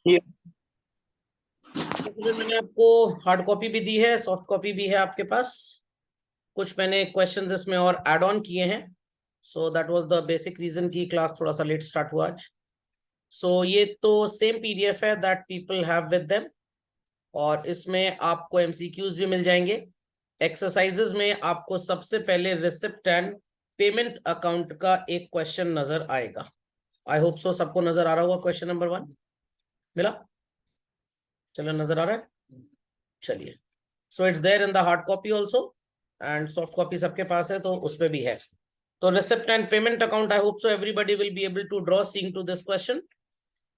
ये फिर मैंने आपको हार्ड कॉपी भी दी है, सॉफ्ट कॉपी भी है आपके पास। कुछ मैंने क्वेश्चंस इसमें और ऐड ऑन किए हैं। So that was the basic reason की क्लास थोड़ा सा लेट स्टार्ट हुआ आज। सो ये तो सेम पीडीएफ है that people have with them, और इसमें आपको एमसीक्यूज भी मिल जाएंगे। एक्सरसाइजेज में आपको सबसे पहले रिसिप्ट एंड पेमेंट अकाउंट का एक क्वेश्चन नजर आएगा। आई होप सो सबको नजर आ रहा होगा। क्वेश्चन नंबर 1 मिला? चलो, नजर आ रहा है? चलिए, so it's there in the hard copy also, and soft copy सबके पास है तो उसमें भी है। तो receipt and payment account, I hope so everybody will be able to draw seeing to this question.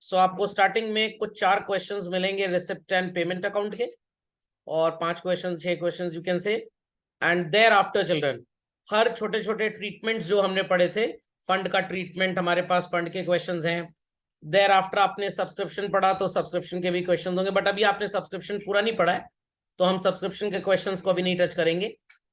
So आपको स्टार्टिंग में कुछ 4 क्वेश्चंस मिलेंगे रिसिप्ट एंड पेमेंट अकाउंट के, और 5 question 6 question you can say. And thereafter children, हर छोटे छोटे treatments जो हमने पढ़े थे, फंड का ट्रीटमेंट, हमारे पास फंड के क्वेश्चंस हैं। देयर आफ्टर आपने सब्सक्रिप्शन पढ़ा तो सब्सक्रिप्शन के भी क्वेश्चन होंगे, बट अभी आपने सब्सक्रिप्शन पूरा नहीं पढ़ा है तो हम सब्सक्रिप्शन के क्वेश्चंस को अभी नहीं टच करेंगे।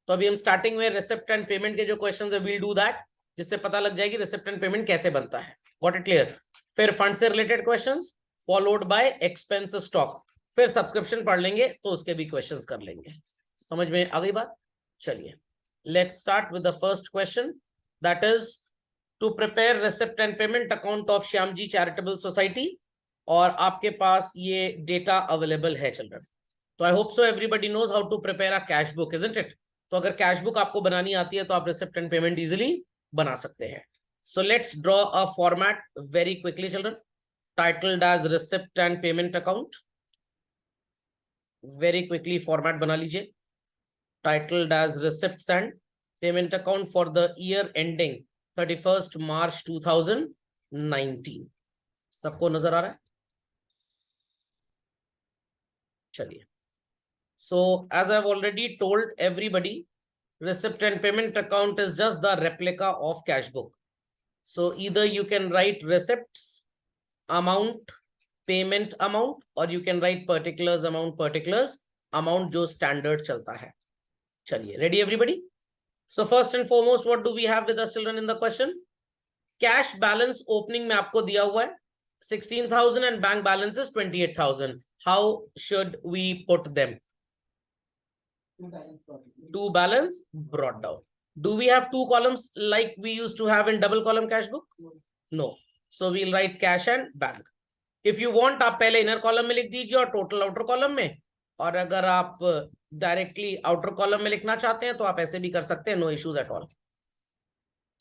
तो अभी हम स्टार्टिंग में रिसिप्ट एंड पेमेंट के जो क्वेश्चंस है वील डू दैट, जिससे पता लग जाएगी रिसिप्ट एंड पेमेंट कैसे बनता है। Got it clear? फिर फंड से related questions followed by expense stock, फिर सब्सक्रिप्शन पढ़ लेंगे तो उसके भी क्वेश्चंस कर लेंगे। समझ में आ गई बात? चलिए, let's start with the first question, that is to prepare receipt and payment account of Shyamji charitable society. और आपके पास ये डेटा अवेलेबल है चिल्ड्रन। तो I hope so everybody knows how to prepare a cash book, isn't it? तो अगर cash book आपको बनानी आती है तो आप रिसिप्ट एंड पेमेंट इजीली बना सकते हैं। So let's draw a format very quickly children, titled as receipt and payment account. Very quickly format बना लीजिए, titled as receipts and payment account for the year ending 31st March 2019। सबको नजर आ रहा है? चलिए, so as I've already told everybody, receipt and payment account is just the replica of cash book. So either you can write receipts amount, payment amount, or you can write particulars amount जो standard चलता है। चलिए, ready everybody? So first and foremost, what do we have with us children in the question? Cash balance opening में आपको दिया हुआ है 16,000 and bank balance is 28,000. How should we put them? Two balance brought down. Do we have two columns like we used to have in double column cash book? No. So we'll write cash and bank. If you want, आप पहले inner column में लिख दीजिए और total outer column में, और अगर आप डायरेक्टली आउटर कॉलम में लिखना चाहते हैं तो आप ऐसे भी कर सकते हैं, no issues at all.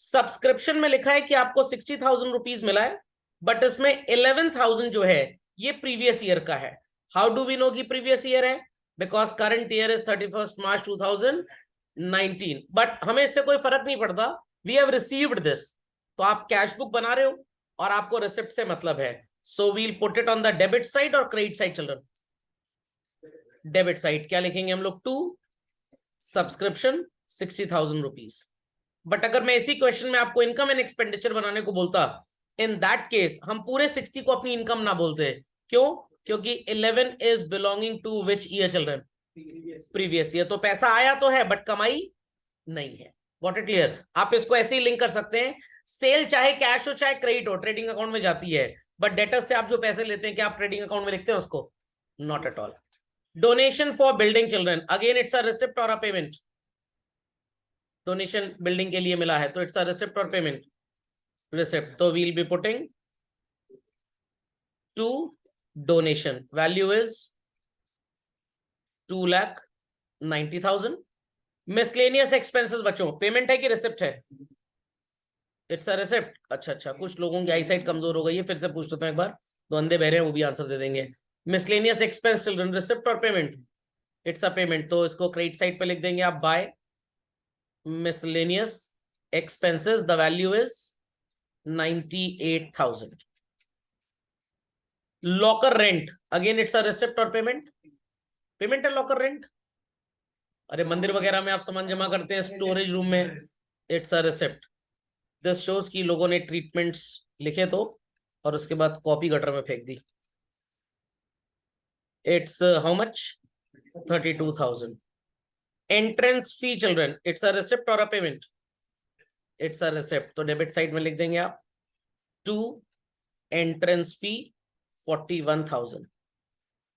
Subscription में लिखा है कि आपको 60,000 रुपीज मिला है, बट इसमें 11,000 जो है ये प्रीवियस ईयर का है। हाउ डू वी नो कि प्रीवियस ईयर है? Because current year is 31st March 2019, but हमें इससे कोई फर्क नहीं पड़ता, वी हैव रिसीव्ड दिस। तो आप कैश बुक बना रहे हो और आपको रिसिप्ट से मतलब है, so we'll put it on the debit side और credit side children. Debit side क्या लिखेंगे हम लोग? To subscription 60,000 rupees. बट अगर मैं इसी क्वेश्चन में आपको इनकम एंड एक्सपेंडिचर बनाने को बोलता, इन दैट केस हम पूरे 60 को अपनी इनकम ना बोलते। क्यों? क्योंकि 11 is belonging to which year children? Previous year. तो पैसा आया तो है बट कमाई नहीं है। Got it clear? आप इसको ऐसे ही लिंक कर सकते हैं, सेल चाहे कैश हो चाहे क्रेडिट हो, ट्रेडिंग अकाउंट में जाती है, बट डेटर्स से आप जो पैसे लेते हैं क्या आप ट्रेडिंग अकाउंट में लिखते हैं उसको? Not at all. Donation for building children, again it's a receipt और अ पेमेंट। डोनेशन बिल्डिंग के लिए मिला है तो इट्स अ रिसिप्ट और पेमेंट? रिसिप्ट। तो we'll be putting to donation, value is 2,90,000। Miscellaneous expenses बच्चों पेमेंट है कि रिसिप्ट है? It's a receipt. अच्छा अच्छा, कुछ लोगों की आई साइड कमजोर हो गई है, फिर से पूछ लेता हूं एक बार, तो अंधे बहरे हैं वो भी आंसर दे देंगे। मिसलेनियस एक्सपेंस चिल्ड्रन, रिसिप्ट और पेमेंट? इट्स अ पेमेंट, तो इसको क्रेडिट साइड पे लिख देंगे आप, by miscellaneous expenses, the value is 98,000. Locker rent, again it's a receipt और पेमेंट? पेमेंट है लॉकर रेंट। अरे मंदिर वगैरह में आप सामान जमा करते हैं स्टोरेज रूम में, it's a receipt. This shows कि लोगों ने ट्रीटमेंट्स लिखे तो और उसके बाद कॉपी गटर में फेंक दी। It's how much? 32,000। Entrance fee children, it's a receipt और a payment? It's a receipt, तो डेबिट साइड में लिख देंगे आप टू एंट्रेंस फी 41,000।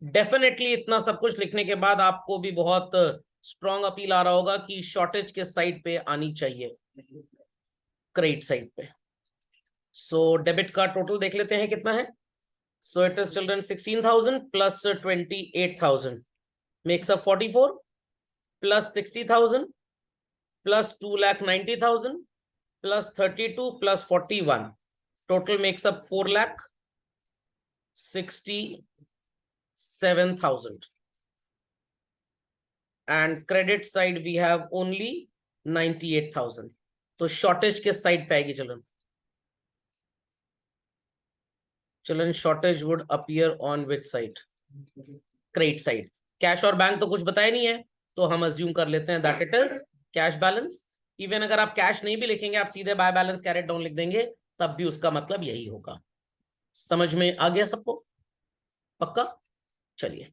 डेफिनेटली इतना सब कुछ लिखने के बाद आपको भी बहुत स्ट्रॉन्ग अपील आ रहा होगा कि शॉर्टेज के साइड पे आनी चाहिए, क्रेडिट साइड पे। सो डेबिट का टोटल देख लेते हैं कितना है। So it is children 16,000 plus 28,000 makes up 44 plus 60,000 plus 2,90,000 plus 32 plus 41 total makes up 4,67,000 and credit side we have only 98,000। तो शॉर्टेज किस साइड पे आएगी children? Children shortage would appear on which side? Credit side. Cash और bank तो कुछ बताया नहीं है, तो हम अज्यूम कर लेते हैं that it is cash balance. Even अगर आप कैश नहीं भी लिखेंगे, आप सीधे बाय बैलेंस कैरेट डाउन लिख देंगे, तब भी उसका मतलब यही होगा। समझ में आ गया सबको? पक्का? चलिए,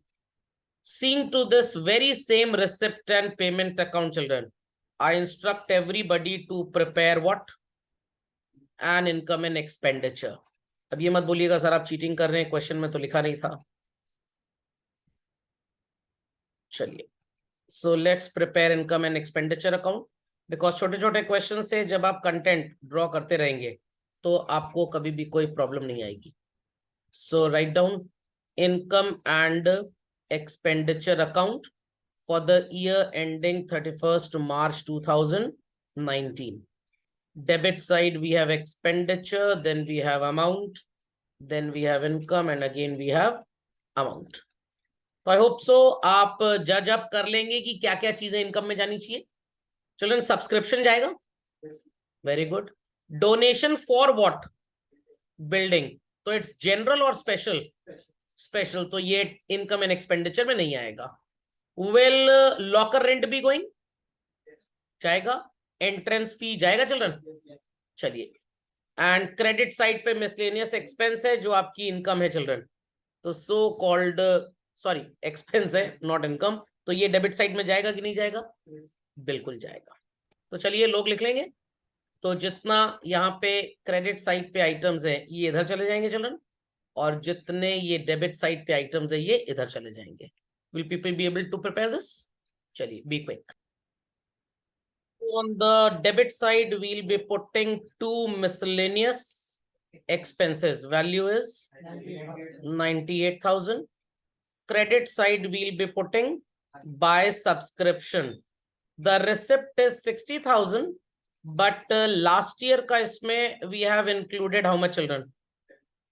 seeing to this very same receipt and payment account children, I instruct everybody to prepare what? An income and expenditure। अब ये मत बोलिएगा सर आप चीटिंग कर रहे हैं, क्वेश्चन में तो लिखा नहीं था। चलिए, so let's prepare income and expenditure account, because छोटे छोटे क्वेश्चन से जब आप कंटेंट ड्रॉ करते रहेंगे तो आपको कभी भी कोई प्रॉब्लम नहीं आएगी। So write down income and expenditure account for the year ending 31st March 2019. Debit side we have expenditure, then we have amount, then we have income, and again we have amount. So I hope so आप जज up कर लेंगे कि क्या क्या चीजें income में जानी चाहिए। चिल्ड्रन सब्सक्रिप्शन जाएगा, very good. Donation for what? Building, तो इट्स जनरल और स्पेशल? स्पेशल, तो ये इनकम एंड एक्सपेंडिचर में नहीं आएगा। वेल लॉकर रेंट भी गोइंग जाएगा, एंट्रेंस फी जाएगा चिल्ड्रन। चलिए, एंड क्रेडिट साइड पे मिसलेनियस एक्सपेंस है जो आपकी इनकम है चिल्ड्रन, तो सो कॉल्ड सॉरी एक्सपेंस है नॉट इनकम, तो ये डेबिट साइड में जाएगा कि नहीं जाएगा? बिल्कुल जाएगा। तो चलिए लोग लिख लेंगे, तो जितना यहाँ पे क्रेडिट साइड पे आइटम्स है ये इधर चले जाएंगे चिल्ड्रन, और जितने ये डेबिट साइड पे आइटम्स है ये इधर चले जाएंगे। Will people be able to prepare this? चलिए be quick. On the debit side we'll be putting two miscellaneous expenses, value is 98,000. Credit side we'll be putting by subscription, the receipt is 60,000, but last year का इसमें we have included how much children?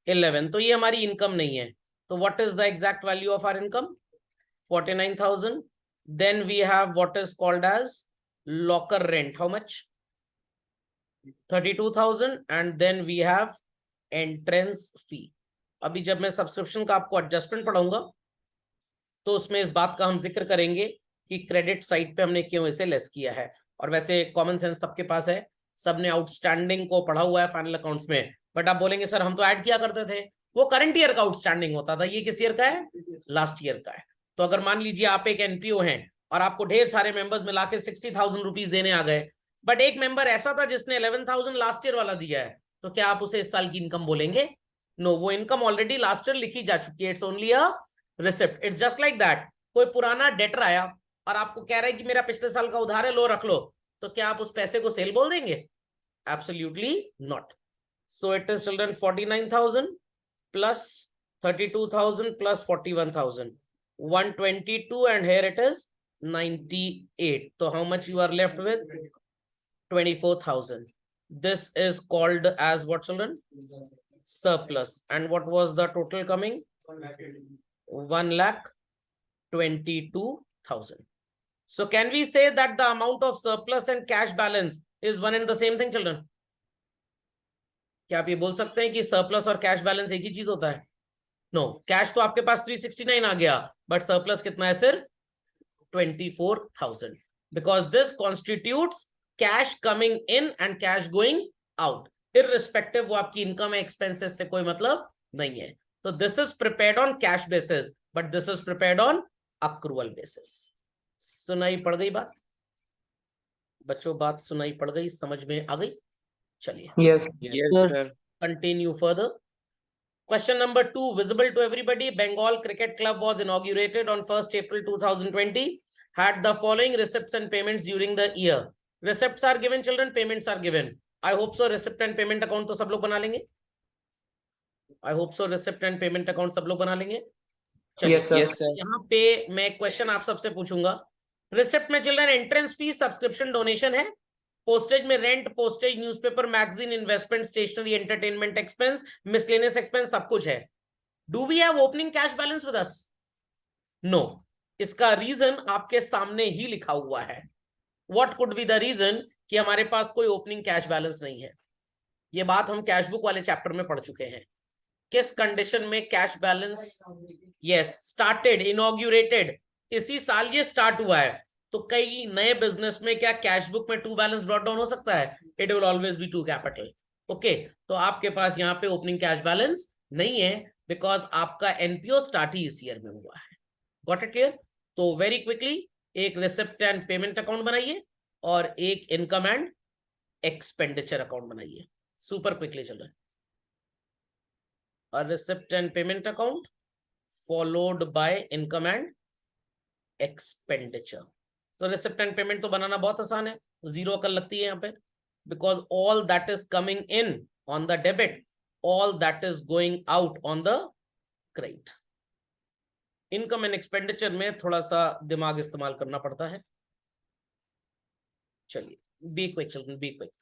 11, तो ये हमारी income नहीं है, तो what is the exact value of our income? 49,000. Then we have what is called as locker rent, how much? 32,000. and then we have entrance fee। अभी जब मैं subscription का आपको एडजस्टमेंट पढ़ाऊंगा तो उसमें इस बात का हम जिक्र करेंगे कि क्रेडिट साइड पे हमने क्यों इसे लेस किया है। और वैसे कॉमन सेंस सबके पास है, सबने आउटस्टैंडिंग को पढ़ा हुआ है फाइनल अकाउंट्स में, बट आप बोलेंगे सर हम तो ऐड किया करते थे, वो करंट ईयर का आउटस्टैंडिंग होता था, ये किस ईयर का है? लास्ट ईयर का है। तो अगर मान लीजिए आप एक एनपीओ हैं और आपको ढेर सारे मेंबर्स मिला के 60,000 रुपीज देने आ गए, बट एक मेंबर ऐसा था जिसने 11,000 लास्ट ईयर वाला दिया है, तो क्या आप उसे इस साल की इनकम बोलेंगे? नो, वो इनकम ऑलरेडी लास्ट ईयर लिखी जा चुकी है, it's only a receipt. It's just like that, कोई पुराना डेटर आया और आपको कह रहा है कि मेरा पिछले साल का उधार है, लो रख लो, तो क्या आप उस पैसे को सेल बोल देंगे? Absolutely not. So it is children 49,000 plus 32,000 plus 41,000, 122, and here it is 98. So how much you are left with? 24,000. This is called as what children? Surplus. And what was the total coming? 1,22,000. So can we say that the amount of surplus and cash balance is one and the same thing children? क्या आप ये बोल सकते हैं कि surplus और cash balance एक ही चीज होता है? नो, कैश तो आपके पास 369 आ गया, बट सरप्लस कितना है? सिर्फ 24,000, because this constitutes cash coming in and cash going out, irrespective वो आपकी इनकम है एक्सपेंसेस से कोई मतलब नहीं है। तो this is prepared on cash basis, but this is prepared on accrual basis. सुनाई पड़ गई बात बच्चों? बात सुनाई पड़ गई, समझ में आ गई? चलिए, Yes, Yes, sir. sir. Continue further. Question number 2, visible to everybody. Bengal Cricket Club was inaugurated on 1st April 2020. Had the following receipts and payments during the year. Receipts are given, children. Payments are given. I hope so. Receipt and payment account तो सब लोग बना लेंगे. I hope so. Receipt and payment account सब लोग बना लेंगे. चलिए, Yes, sir. यहाँ पे मैं क्वेश्चन आप सबसे पूछूंगा. रिसिप्ट में children entrance fees, subscription, donation है. पोस्टेज में rent, postage, newspaper, magazine, investment, stationery, entertainment expense, miscellaneous expense, सब कुछ है. Do we have opening cash balance with us? No. इसका रीजन आपके सामने ही लिखा हुआ है. What could be the reason कि हमारे पास कोई ओपनिंग कैश बैलेंस नहीं है? ये बात हम कैश बुक वाले चैप्टर में पढ़ चुके हैं. किस कंडीशन में कैश बैलेंस? यस, स्टार्टेड, इनॉग्यूरेटेड, इसी साल ये स्टार्ट हुआ है. तो कई नए बिजनेस में क्या कैश बुक में टू बैलेंस ब्रॉट डाउन हो सकता है? It will always be to capital. Okay, तो आपके पास यहाँ पे ओपनिंग कैश बैलेंस नहीं है बिकॉज आपका एनपीओ स्टार्ट ही इस ईयर में हुआ है. Got it clear? तो वेरी क्विकली एक रिसिप्ट एंड पेमेंट अकाउंट बनाइए और एक इनकम एंड एक्सपेंडिचर अकाउंट बनाइए. सुपर क्विकली चल रहा है. A receipt and payment account followed by income and expenditure. तो receipt and payment तो बनाना बहुत आसान है. जीरो अकल लगती है यहाँ पे because all that is coming in on the debit, all that is going out on the credit. Income and expenditure में थोड़ा सा दिमाग इस्तेमाल करना पड़ता है. चलिए, be quick children, be quick.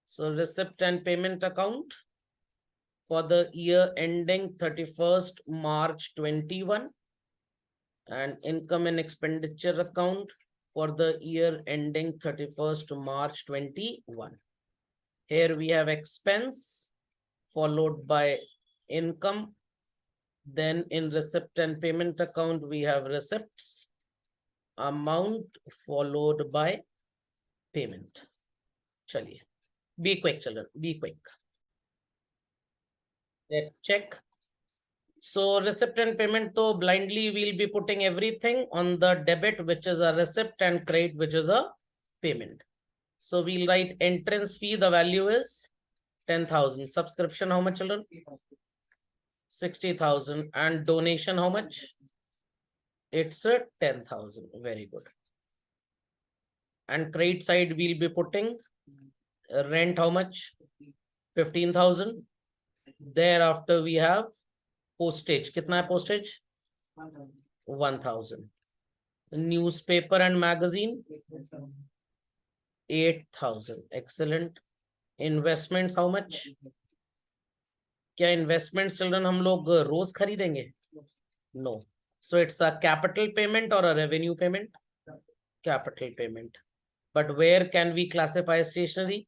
So receipt and payment account for the year ending 31st March 21 and income and expenditure account for the year ending 31st March 21. Here we have expense followed by income. Then in receipt and payment account, we have receipts, amount followed by payment. Chaliye, be quick children, be quick. Let's check. So receipt and payment, so blindly we'll be putting everything on the debit, which is a receipt, and credit, which is a payment. So we'll write entrance fee, the value is 10,000. Subscription, how much children? 60,000. And donation, how much? It's a 10,000. Very good. And credit side, we'll be putting rent, how much? 15,000. Thereafter we have postage. कितना है postage? 1,000. Newspaper and magazine? 8,000. Excellent. Investments how much? क्या investments children हम लोग रोज खरीदेंगे? No. So it's a capital payment or a revenue payment? Capital payment. But where can we classify stationery?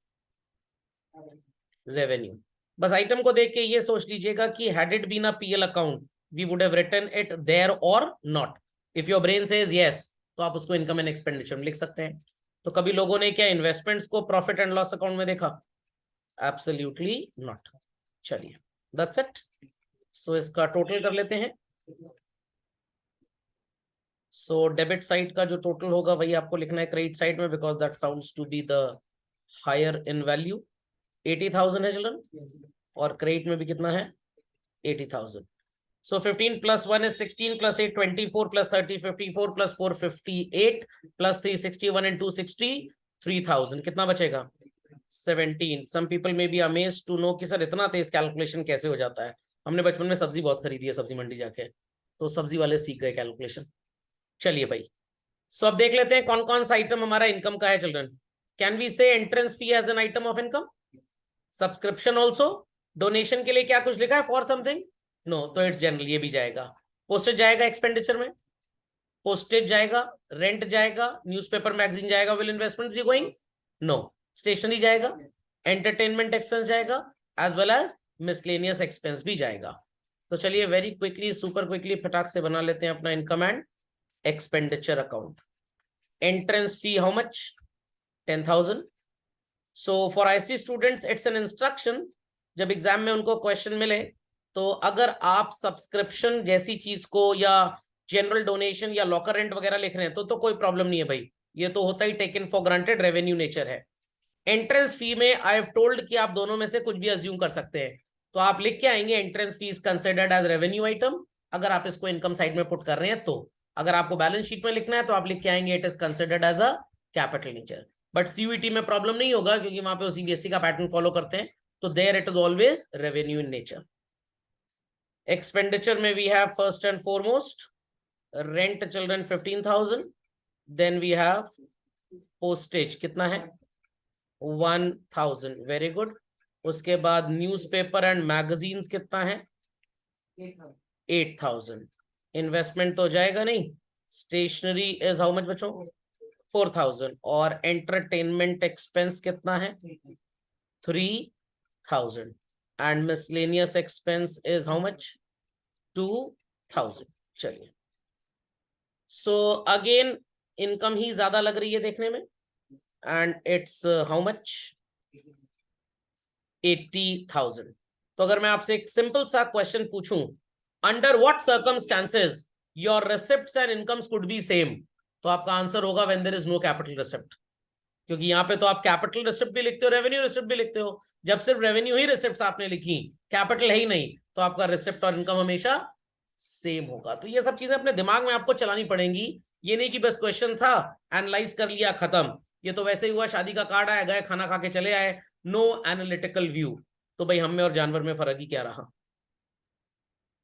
Revenue. बस item को देख के ये सोच लीजिएगा कि had it been a PL account, we would have written it there or not. If your brain says yes, तो आप उसको इनकम एंड एक्सपेंडिचर में लिख सकते हैं. तो कभी लोगों ने क्या इन्वेस्टमेंट्स को प्रॉफिट एंड लॉस अकाउंट में देखा? Absolutely not. चलिए, दैट्स इट. सो इसका टोटल कर लेते हैं. सो डेबिट साइड का जो टोटल होगा वही आपको लिखना है क्रेडिट साइड में, because that sounds to be the higher in value. 80,000 है चिल्ड्रन, और क्रेडिट में भी कितना है? 80,000. So 15 plus 1 is 16 plus 8 24 plus 30 54 plus 4 58 plus 3 61 and 2 60 3,000. कितना बचेगा? 17. Some people may be amazed to know कि सर इतना तेज कैलकुलेशन कैसे हो जाता है. हमने बचपन में सब्जी बहुत खरीदी है सब्जी मंडी जाके, तो सब्जी वाले सीख गए कैलकुलेशन. चलिए भाई, सो अब देख लेते हैं कौन कौन सा आइटम हमारा इनकम का है children. Can we say entrance fee as an item of income? Subscription also. Donation के लिए क्या कुछ लिखा है फॉर समथिंग? नो, तो इट्स जनरल, ये भी जाएगा. पोस्टेज जाएगा एक्सपेंडिचर में, पोस्टेज जाएगा, रेंट जाएगा, न्यूज़पेपर मैगजीन जाएगा. Will investment be going? No. Stationery जाएगा, एंटरटेनमेंट एक्सपेंस जाएगा, as well as miscellaneous expense भी जाएगा. तो चलिए वेरी क्विकली, सुपर क्विकली फटाक से बना लेते हैं अपना income and expenditure account. Entrance fee how much? 10,000. So for IC students it's an instruction, जब एग्जाम में उनको क्वेश्चन मिले तो अगर आप सब्सक्रिप्शन जैसी चीज को या जनरल डोनेशन या लॉकर रेंट वगैरह लिख रहे हैं तो कोई प्रॉब्लम नहीं है भाई, ये तो होता ही taken for granted, revenue nature है. एंट्रेंस फी में आई हैव टोल्ड कि आप दोनों में से कुछ भी अज्यूम कर सकते हैं. तो आप लिख के आएंगे entrance fees considered as revenue item, अगर आप इसको इनकम साइड में पुट कर रहे हैं तो। अगर आपको बैलेंस शीट में लिखना है तो आप लिख के आएंगे it is considered as a capital nature. But CUET में प्रॉब्लम नहीं होगा क्योंकि वहां पे सीबीएसई का पैटर्न फॉलो करते हैं, तो there it is always revenue in nature. Expenditure में we have first and foremost rent children 15,000, then we have postage कितना है 1,000, वेरी गुड। उसके बाद न्यूज़पेपर एंड मैगजीन्स कितना है 8,000। इन्वेस्टमेंट तो जाएगा नहीं। स्टेशनरी इज हाउ मच बच्चों 4,000। और एंटरटेनमेंट एक्सपेंस कितना है 3,000। And miscellaneous expense is how much 2,000। चलिए, सो अगेन इनकम ही ज्यादा लग रही है देखने में, एंड इट्स हाउ मच 80,000। तो अगर मैं आपसे एक सिंपल सा क्वेश्चन पूछूं, under what circumstances your receipts and incomes could be same, तो आपका आंसर होगा when there is no capital receipt. क्योंकि यहाँ पे तो आप कैपिटल रिसिप्ट भी लिखते हो, रेवेन्यू रिसिप्ट भी लिखते हो। जब सिर्फ रेवेन्यू ही रिसिप्ट आपने लिखी, कैपिटल है ही नहीं, तो आपका रिसिप्ट और इनकम हमेशा सेम होगा। तो ये सब चीजें अपने दिमाग में आपको चलानी पड़ेंगी। ये नहीं कि बस क्वेश्चन था एनालाइज कर लिया खत्म। ये तो वैसे ही हुआ, शादी का कार्ड आया, गए खाना खा के चले आए, नो एनालिटिकल व्यू। तो भाई हम में और जानवर में फर्क ही क्या रहा।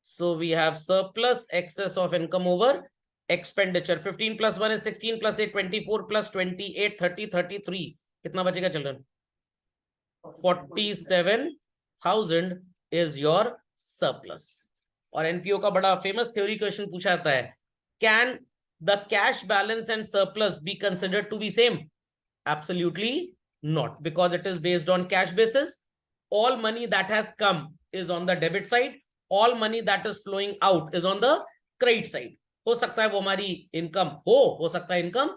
So we have surplus excess of income over expenditure. 15 + 1 is 16 + 8 24 + 28 30 33। कितना बचेगा चिल्ड्रन 47,000 इज योर सरप्लस। और एनपीओ का बड़ा फेमस थ्योरी क्वेश्चन पूछा जाता है, can the cash balance and surplus be considered to be same? Absolutely not, because it is based on cash basis. All money that has come is on the debit side, all money that is flowing out is on the credit side. हो सकता है वो हमारी income हो सकता है income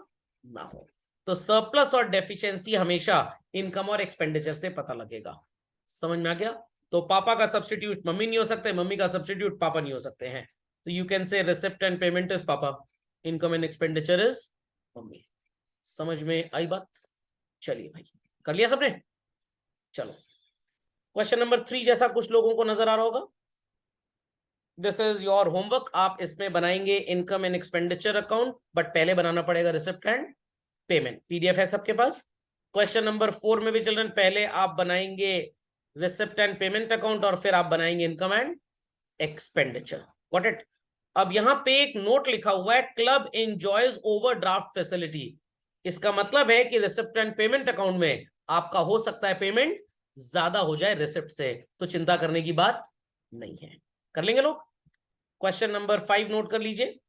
ना हो। तो सरप्लस और डेफिशिएंसी हमेशा इनकम और एक्सपेंडिचर से पता लगेगा। समझ में आ गया? तो पापा का सब्स्टिट्यूट मम्मी नहीं हो सकते, मम्मी का सब्स्टिट्यूट पापा नहीं हो सकते हैं। तो you can say receipt and payment is पापा, इनकम एंड एक्सपेंडिचर इज मम्मी। समझ में आई बात? चलिए भाई, कर लिया सबने? चलो, क्वेश्चन नंबर 3 जैसा कुछ लोगों को नजर आ रहा होगा। This is your homework. आप इसमें बनाएंगे income and expenditure account, but पहले बनाना पड़ेगा रिसिप्ट एंड पेमेंट। पीडीएफ है सबके पास। क्वेश्चन नंबर 4 में भी चिल्ड्रन पहले आप बनाएंगे रिसिप्ट एंड पेमेंट अकाउंट और फिर आप बनाएंगे income and expenditure. Got it? अब यहां पे एक नोट लिखा हुआ है, क्लब एंजॉयज ओवरड्राफ्ट फैसिलिटी। इसका मतलब है कि रिसिप्ट एंड पेमेंट अकाउंट में आपका हो सकता है पेमेंट ज्यादा हो जाए रिसिप्ट से, तो चिंता करने की बात नहीं है। कर लेंगे लोग? क्वेश्चन नंबर 5 नोट कर लीजिए।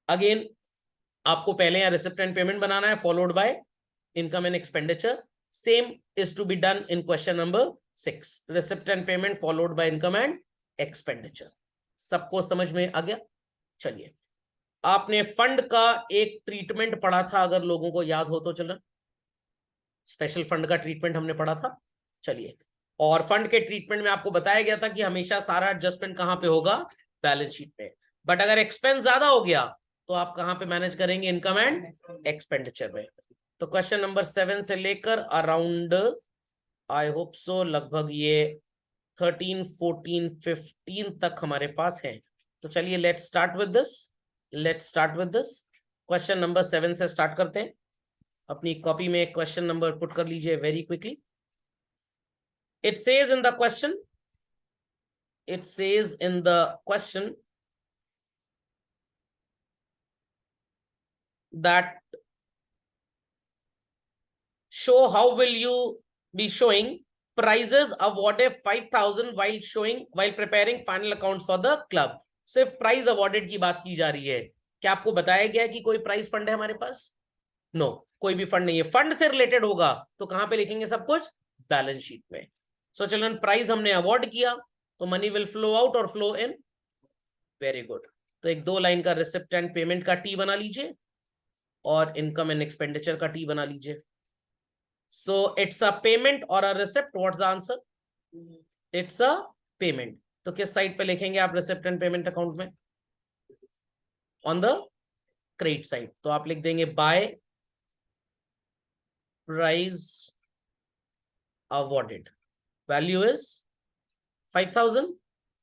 अगेन आपको पहले यहां रिसिप्ट एंड पेमेंट बनाना है, followed by income and expenditure. Same is to be done in question number 6, receipt and payment followed by income and expenditure. सबको समझ में आ गया? चलिए, आपने फंड का एक ट्रीटमेंट पढ़ा था, अगर लोगों को याद हो तो। चलो, स्पेशल फंड का ट्रीटमेंट हमने पढ़ा था। चलिए, और फंड के ट्रीटमेंट में आपको बताया गया था कि हमेशा सारा एडजस्टमेंट कहां पे होगा? बैलेंस शीट पे। बट अगर एक्सपेंस ज्यादा हो गया तो आप कहां पे मैनेज करेंगे? इनकम एंड एक्सपेंडिचर में। तो क्वेश्चन नंबर 7 से लेकर अराउंड आई होप सो लगभग ये 13 14 15 तक हमारे पास है। तो चलिए, let's start with this. Question number 7 से स्टार्ट करते हैं। अपनी कॉपी में क्वेश्चन नंबर पुट कर लीजिए very quickly. It says in the question that show how will you be showing prizes awarded 5,000 while preparing final accounts for the club। सिर्फ prize awarded की बात की जा रही है। क्या आपको बताया गया है कि कोई प्राइज फंड है हमारे पास? नो, कोई भी फंड नहीं है। फंड से रिलेटेड होगा तो कहां पे लिखेंगे सब कुछ? बैलेंस शीट में। सो चिल्ड्रन, प्राइज हमने अवॉर्ड किया तो मनी विल फ्लो आउट और फ्लो इन। Very good. तो एक 2 लाइन का रिसिप्ट एंड पेमेंट का टी बना लीजिए और इनकम एंड एक्सपेंडिचर का टी बना लीजिए। So it's a payment or a receipt? What's the answer? It's a payment. तो किस साइड पे लिखेंगे आप रिसिप्ट एंड पेमेंट अकाउंट में? On the credit side. तो आप लिख देंगे by price awarded, value is 5000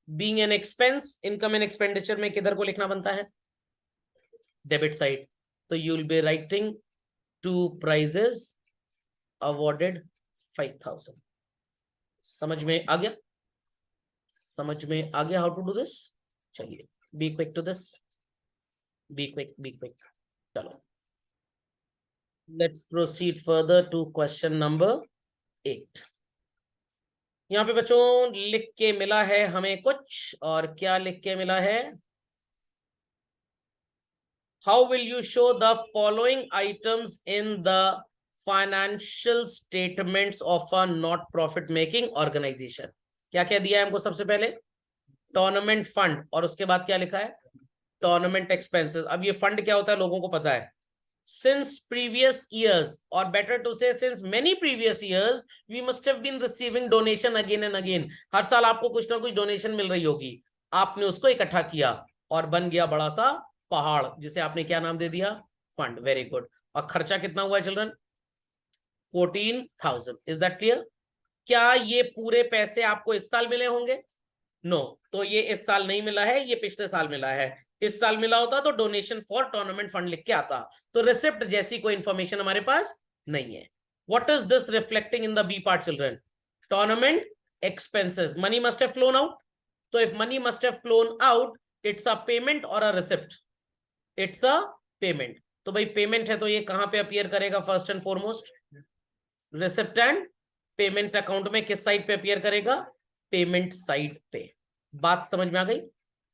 being an expense, income and expenditure में किधर को लिखना बनता है? Debit side. तो you will be writing to prizes awarded 5000. समझ में आ गया? समझ में आ गया हाउ टू डू दिस? चलिए, be quick to this, be quick, be quick. चलो, let's proceed further to question number 8. यहाँ पे बच्चों लिख के मिला है हमें कुछ, और क्या लिख के मिला है? How will you show the following items in the financial statements of a not profit making organization? क्या क्या दिया है हमको? सबसे पहले टूर्नामेंट फंड, और उसके बाद क्या लिखा है? Tournament expenses. अब ये फंड क्या होता है लोगों को पता है. Since previous years, or better to say since many previous years, we must have been receiving donation again and again. हर साल आपको कुछ ना कुछ डोनेशन मिल रही होगी. आपने उसको इकट्ठा किया और बन गया बड़ा सा पहाड़, जिसे आपने क्या नाम दे दिया? फंड. Very good. और खर्चा कितना हुआ चिल्ड्रन? 14,000. Is that clear? क्या ये पूरे पैसे आपको इस साल मिले होंगे? नो. तो ये इस साल नहीं मिला है, ये पिछले साल मिला है. इस साल मिला होता तो डोनेशन फॉर टूर्नामेंट फंड लिख के आता. तो रिसिप्ट जैसी कोई इंफॉर्मेशन हमारे पास नहीं है. What is this reflecting in the B part children? Tournament expenses. Money must have flown out. तो if money must have flown out, it's a payment और a receipt? It's a payment. तो भाई payment है तो ये कहां पे appear करेगा? First and foremost receipt and payment account में. किस साइड पे अपीयर करेगा? पेमेंट साइड पे. बात समझ में आ गई?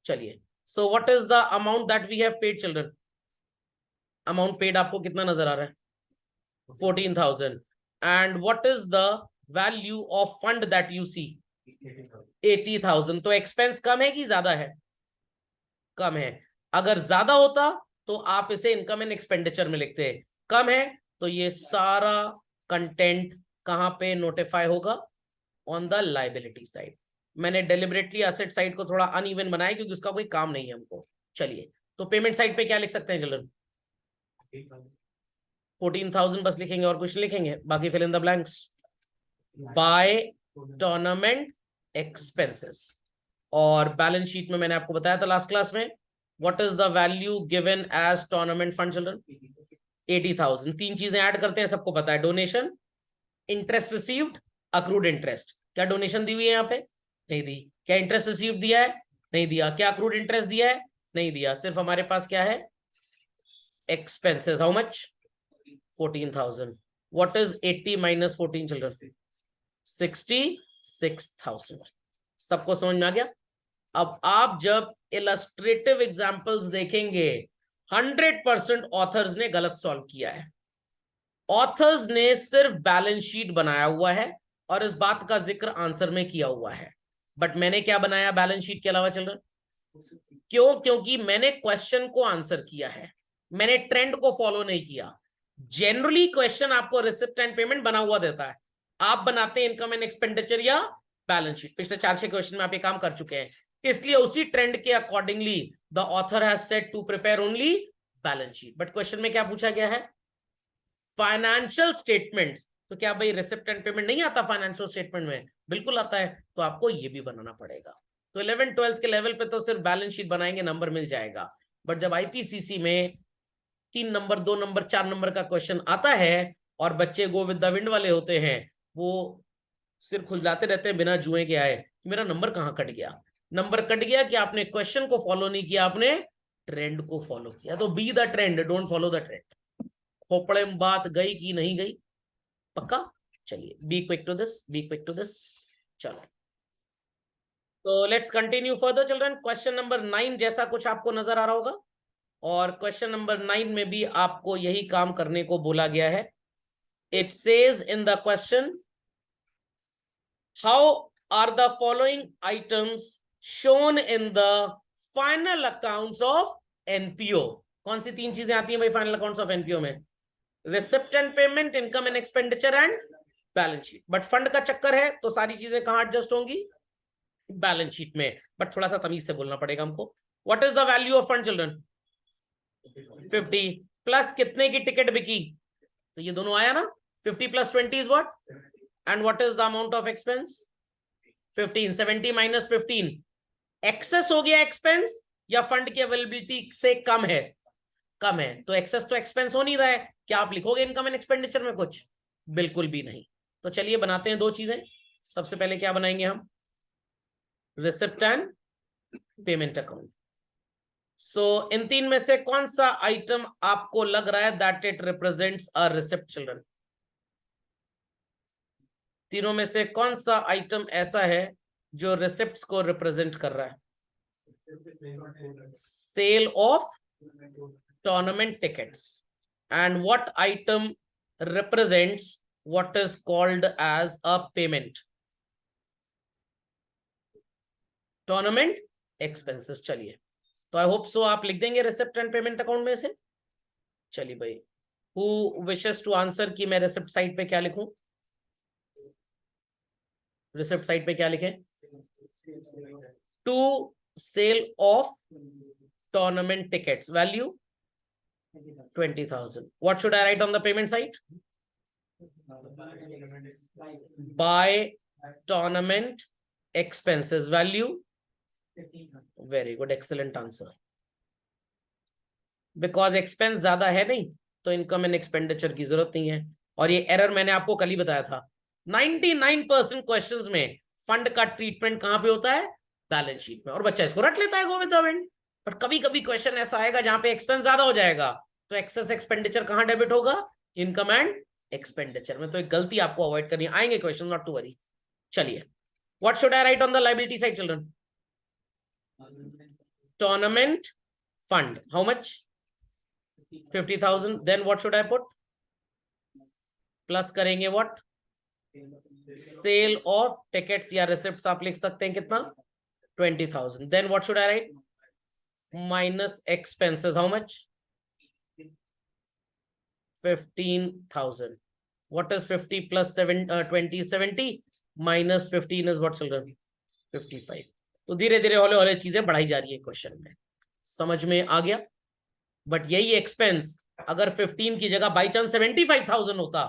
चलिए, so what is the amount that we have paid children? Amount paid आपको कितना नजर आ रहा है? 14,000. And what is the value of fund that you see? 80,000. तो एक्सपेंस कम है कि ज्यादा है? कम है. अगर ज्यादा होता तो आप इसे इनकम एंड एक्सपेंडिचर में लिखते. कम है तो ये सारा कंटेंट कहां पे नोटिफाई होगा? On the liability side. मैंने डेलिबरेटली एसेट साइड को थोड़ा अनइवन बनाया क्योंकि उसका कोई काम नहीं है हमको. चलिए, तो पेमेंट साइड पे क्या लिख सकते हैं चिल्ड्रन? 14,000 बस लिखेंगे और कुछ लिखेंगे. बाकी fill in the blanks. By tournament expenses. और बैलेंस शीट में मैंने आपको बताया था लास्ट क्लास में, what is the value given as tournament fund children? 80,000. तीन चीजें ऐड करते हैं, सबको पता है. Donation, interest received, accrued interest. क्या डोनेशन दी हुई है यहाँ पे? नहीं दी. क्या इंटरेस्ट रिसीव्ड दिया है? नहीं दिया. क्या अक्रूड इंटरेस्ट दिया है? नहीं दिया. सिर्फ हमारे पास क्या है? Expenses. How much? 14,000. What is 80 minus 14 children? 66,000. सबको समझ में आ गया? अब आप जब इलस्ट्रेटिव एग्जांपल्स देखेंगे, 100% ऑथर्स ने गलत सॉल्व किया है. ऑथर्स ने सिर्फ बैलेंस शीट बनाया हुआ है और इस बात का जिक्र आंसर में किया हुआ है. बट मैंने क्या बनाया बैलेंस शीट के अलावा चिल्ड्रन? क्यों? क्योंकि मैंने क्वेश्चन को आंसर किया है, मैंने ट्रेंड को फॉलो नहीं किया. जनरली क्वेश्चन आपको रिसिप्ट एंड पेमेंट बना हुआ देता है, आप बनाते हैं इनकम एंड एक्सपेंडिचर या बैलेंस शीट. पिछले 4-6 क्वेश्चन में आप ये काम कर चुके हैं. इसलिए उसी ट्रेंड के accordingly the author has said to prepare only balance sheet. But question में क्या पूछा गया है? Financial statements. तो क्या भाई रिसिप्ट एंड पेमेंट नहीं आता फाइनेंशियल स्टेटमेंट में? बिल्कुल आता है. तो आपको ये भी बनाना पड़ेगा. तो 11th-12th के लेवल पे तो सिर्फ बैलेंस शीट बनाएंगे, नंबर मिल जाएगा. बट जब आईपीसीसी में 3 नंबर, 2 नंबर, 4 नंबर का क्वेश्चन आता है और बच्चे गो विद द विंड वाले होते हैं, वो सिर खुजलाते रहते हैं बिना जुए के आए कि मेरा नंबर कहाँ कट गया. नंबर कट गया कि आपने क्वेश्चन को फॉलो नहीं किया, आपने ट्रेंड को फॉलो किया. तो be the trend, don't follow the trend. खोपड़े में बात गई कि नहीं गई? पक्का? चलिए, be quick to this, be quick to this. चलो, तो let's continue further children. Question number 9 जैसा कुछ आपको नजर आ रहा होगा, और क्वेश्चन नंबर 9 में भी आपको यही काम करने को बोला गया है. It says in the question, how are the following items shown in the final accounts of NPO? कौन सी 3 चीजें आती हैं भाई फाइनल अकाउंट्स ऑफ एनपीओ में? Receipt and payment, income and expenditure and balance sheet. But fund का चक्कर है तो सारी चीजें कहां एडजस्ट होंगी? बैलेंस शीट में. बट थोड़ा सा तमीज से बोलना पड़ेगा हमको. What is the value of fund children? 50. Plus कितने की टिकट बिकी? तो ये दोनों आया ना. 50 + 20 is what? And what is the amount of expense? 15, 70 minus 15, excess हो गया एक्सपेंस या फंड की अवेलेबिलिटी से कम है? कम है, तो एक्सेस तो एक्सपेंस हो नहीं रहा है। क्या आप लिखोगे इनकम एंड एक्सपेंडिचर में कुछ? बिल्कुल भी नहीं। तो चलिए बनाते हैं दो चीजें। सबसे पहले क्या बनाएंगे हम? Receipt and payment account. So इन तीन में से कौन सा आइटम आपको लग रहा है that it represents a receipt children? तीनों में से कौन सा आइटम ऐसा है जो रिसिप्ट्स को रिप्रेजेंट कर रहा है? Sale of tournament tickets. And what item represents what is called as a payment? Tournament expenses. चलिए, तो आई होप सो आप लिख देंगे रिसिप्ट एंड पेमेंट अकाउंट में से। चलिए भाई, हु विशेस टू आंसर कि मैं रिसिप्ट साइड पे क्या लिखूं? रिसिप्ट साइड पे क्या लिखें? To sale of tournament tickets, value 20,000. What should I write on the payment side? By tournament expenses, value? Very good, excellent answer. Because expense ज्यादा है नहीं, तो इनकम एंड एक्सपेंडिचर की जरूरत नहीं है। और ये एरर मैंने आपको कल ही बताया था। 99% क्वेश्चंस में फंड का ट्रीटमेंट कहां पे होता है? बैलेंस शीट में। और बच्चा इसको रट लेता है go with the wind. But कभी कभी क्वेश्चन ऐसा आएगा जहां पे एक्सपेंस ज्यादा हो जाएगा, तो एक्सेस एक्सपेंडिचर कहां डेबिट होगा? इनकम एंड एक्सपेंडिचर में। तो एक गलती आपको अवॉइड करनी, आएंगे क्वेश्चन, नॉट टू वरी। चलिए, what should I write on the liability side children? Tournament fund, how much? 50,000. Then what should I put? Plus करेंगे व्हाट? सेल ऑफ टिकट्स या रिसिप्ट्स आप लिख सकते हैं कितना? 20,000. Then what should I write? Minus expenses, how much? 15,000. What is 50 plus 20? 70 minus 15 is what children? 55. तो धीरे धीरे हौले हौले चीजें बढ़ाई जा रही है क्वेश्चन में। समझ में आ गया? बट यही एक्सपेंस अगर 15 की जगह बाई चांस 75,000 होता,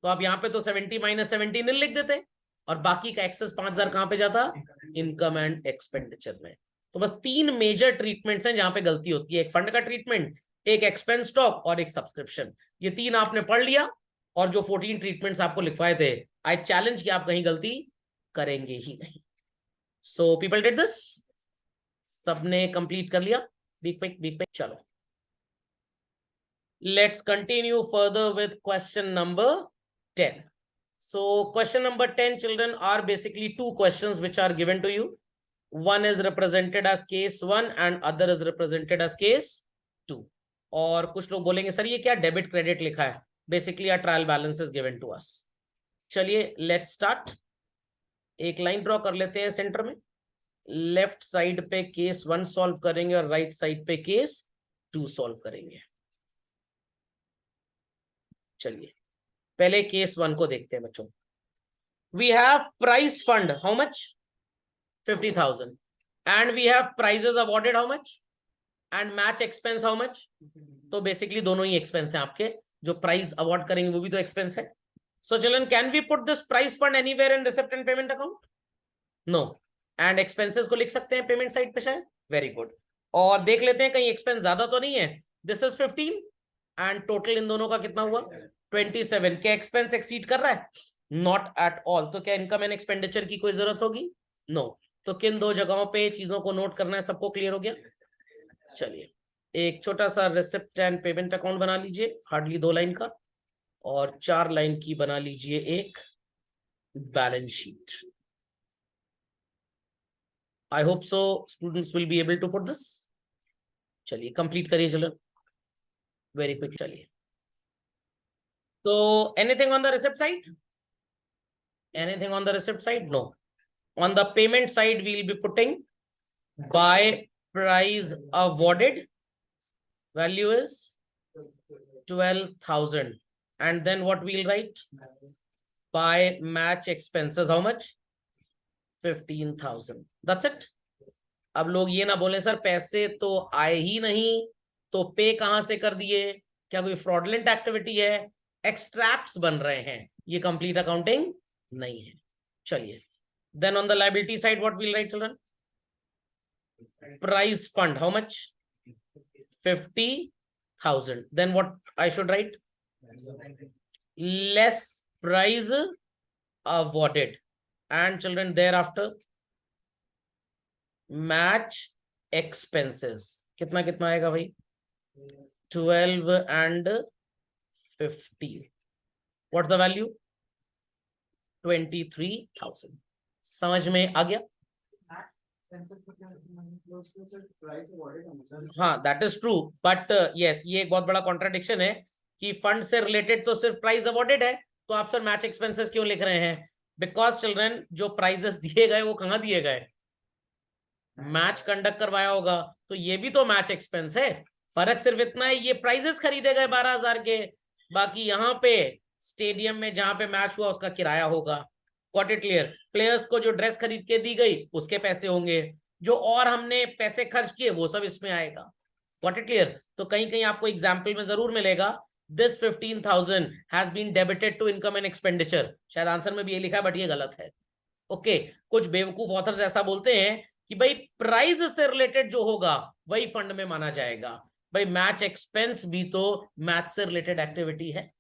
तो आप यहाँ पे तो 70 माइनस 17 लिख देते, और बाकी का एक्सेस 5,000 कहां पे जाता? इनकम एंड एक्सपेंडिचर में। तो बस तीन मेजर ट्रीटमेंट्स हैं जहां पे गलती होती है, एक फंड का ट्रीटमेंट, एक एक्सपेंस स्टॉक, और एक सब्सक्रिप्शन। ये तीन आपने पढ़ लिया, और जो 14 ट्रीटमेंट्स आपको लिखवाए थे, आई चैलेंज कि आप कहीं गलती करेंगे ही नहीं। सो पीपल डिड दिस, सबने कंप्लीट कर लिया? बिग पिक चलो, let's continue further with question number 10. So question number 10 children are basically two questions which are given to you. One is represented as case 1 and other is represented as case 2. और कुछ लोग बोलेंगे sir ये क्या debit credit लिखा है? Basically a trial balance is given to us. चलिए let's start. एक लाइन ड्रॉ कर लेते हैं सेंटर में। लेफ्ट साइड पे केस 1 सॉल्व करेंगे और राइट साइड पे केस 2 सॉल्व करेंगे। चलिए पहले केस 1 को देखते हैं बच्चों। We have prize fund, how much? 50,000. And we have prizes awarded, how much? And match expense, how much? तो बेसिकली दोनों ही एक्सपेंस है आपके। जो प्राइज अवॉर्ड करेंगे वो भी तो एक्सपेंस है। So children, can we put this prize fund anywhere in receipt and payment account? No. एंड एक्सपेंसेस को लिख सकते हैं पेमेंट साइड पे शायद? Very good. और देख लेते हैं कहीं एक्सपेंस ज्यादा तो नहीं है। दिस इज 15 एंड टोटल इन दोनों का कितना हुआ? 27। क्या एक्सपेंस एक्सीड कर रहा है? Not at all. तो क्या इनकम एंड एक्सपेंडिचर की कोई जरूरत होगी? नो। तो किन दो जगहों पे चीजों को नोट करना है, सबको क्लियर हो गया? चलिए एक छोटा सा रिसिप्ट एंड पेमेंट अकाउंट बना लीजिए, हार्डली 2 लाइन का, और 4 लाइन की बना लीजिए एक balance sheet. I hope so students will be able to put this. चलिए कंप्लीट करिए चिल्ड्रन, वेरी क्विक। चलिए तो anything on the receipt side? Anything on the receipt side? No. On the payment side, we'll be putting by price awarded, value is 12,000. And then what we'll write? By match expenses, how much? 15,000. That's it. अब लोग ये ना बोले sir पैसे तो आए ही नहीं, तो पे कहां से कर दिए? क्या कोई फ्रॉडलेंट एक्टिविटी है? एक्सट्रैक्ट्स बन रहे हैं, ये कंप्लीट अकाउंटिंग नहीं है। चलिए Then on the liability side, what we'll write, children? Prize fund, how much? 50,000. Then what I should write? Less prize awarded. And children, thereafter, match expenses. कितना कितना आएगा भाई? 12 and 50. What's the value? 23,000. समझ में आ गया? हाँ, that is true, but yes, ये एक बहुत बड़ा कॉन्ट्राडिक्शन है कि फंड से रिलेटेड तो सिर्फ प्राइस अवॉर्डेड है, तो आप सर मैच एक्सपेंसेस क्यों लिख रहे हैं? बिकॉज चिल्ड्रन, जो प्राइजेस दिए गए वो कहाँ दिए गए? मैच कंडक्ट करवाया होगा, तो ये भी तो मैच एक्सपेंस है। फर्क सिर्फ इतना है, ये प्राइजेस खरीदे गए 12,000 के, बाकी यहाँ पे स्टेडियम में जहां पे मैच हुआ उसका किराया होगा। Got it clear? प्लेयर्स को जो ड्रेस खरीद के दी गई उसके पैसे होंगे, जो और हमने पैसे खर्च किए वो सब इसमें आएगा। Got it clear? तो कहीं कहीं आपको एग्जाम्पल में जरूर मिलेगा, this 15,000 has been debited to income and expenditure. शायद आंसर में भी ये लिखा है, बट ये गलत है। ओके, कुछ बेवकूफ ऑथर्स ऐसा बोलते हैं कि भाई प्राइज से रिलेटेड जो होगा वही फंड में माना जाएगा। भाई मैच एक्सपेंस भी तो मैच से रिलेटेड एक्टिविटी है।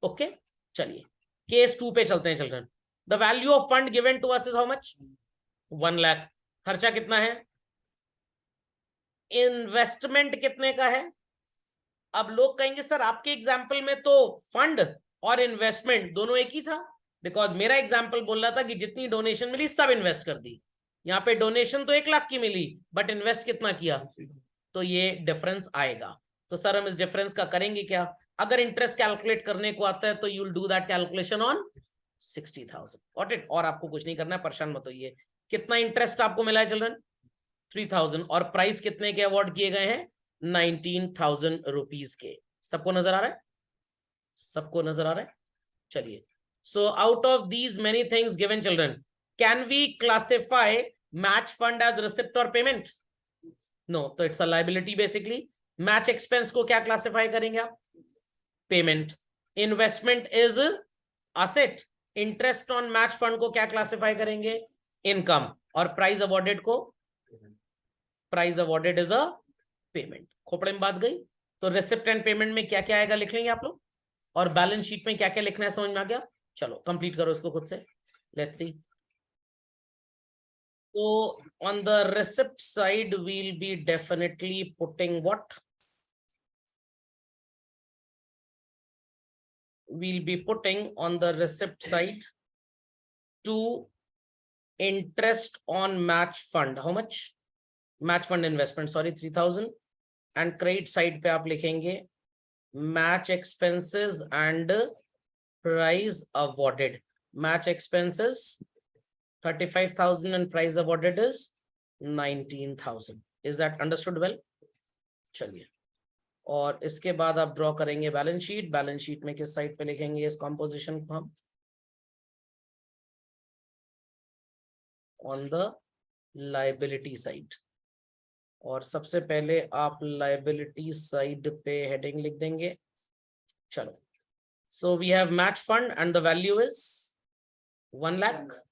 ओके, चलिए केस 2 पे चलते हैं children. The value of fund given to us is how much? 1 lakh. खर्चा कितना है? इन्वेस्टमेंट कितने का है? अब लोग कहेंगे सर आपके एग्जाम्पल में तो फंड और इन्वेस्टमेंट दोनों एक ही था, बिकॉज मेरा एग्जाम्पल बोल रहा था कि जितनी डोनेशन मिली सब इन्वेस्ट कर दी। यहाँ पे डोनेशन तो 1 लाख की मिली, बट इन्वेस्ट कितना किया? तो ये डिफरेंस आएगा। तो सर हम इस डिफरेंस का करेंगे क्या? अगर इंटरेस्ट कैलकुलेट करने को आता है तो you will do that calculation on 60,000। Got it? और आपको कुछ नहीं करना है, परेशान मत होइए। कितना इंटरेस्ट आपको मिला है चिल्ड्रन? 3,000। और प्राइस कितने के अवार्ड किए गए हैं? 19,000 रुपीज के। सबको नजर आ रहा है? सबको नजर आ रहा है? चलिए, so out of these many things given children, can we classify match fund as receipt और पेमेंट? नो, तो it's a liability basically. Match expense को क्या क्लासिफाई करेंगे आप? Payment. Investment is asset. Interest on match fund को क्या classify करेंगे? Income. और प्राइज अवॉर्डेड को? Prize awarded is a payment. खोपड़े में बात गई? तो रिसिप्ट एंड पेमेंट में क्या क्या आएगा लिख लेंगे आप लोग, और बैलेंस शीट में क्या क्या लिखना है समझ में आ गया? चलो कंप्लीट करो इसको खुद से, let's see. So on the receipt side, we'll be definitely putting what? We'll be putting on the receipt side to interest on match fund. How much? Match fund investment, sorry, 3,000. And credit side पे आप लिखेंगे match expenses and prize awarded. Match expenses 35,000 and prize awarded is 19,000. Is that understood well? चलिए, और इसके बाद आप draw करेंगे balance sheet. Balance sheet में किस साइड पे लिखेंगे इस कॉम्पोजिशन को हम? On the liability side. और सबसे पहले आप लायबिलिटी साइड पे हेडिंग लिख देंगे। चलो, so we have match fund and the value is 1 lakh.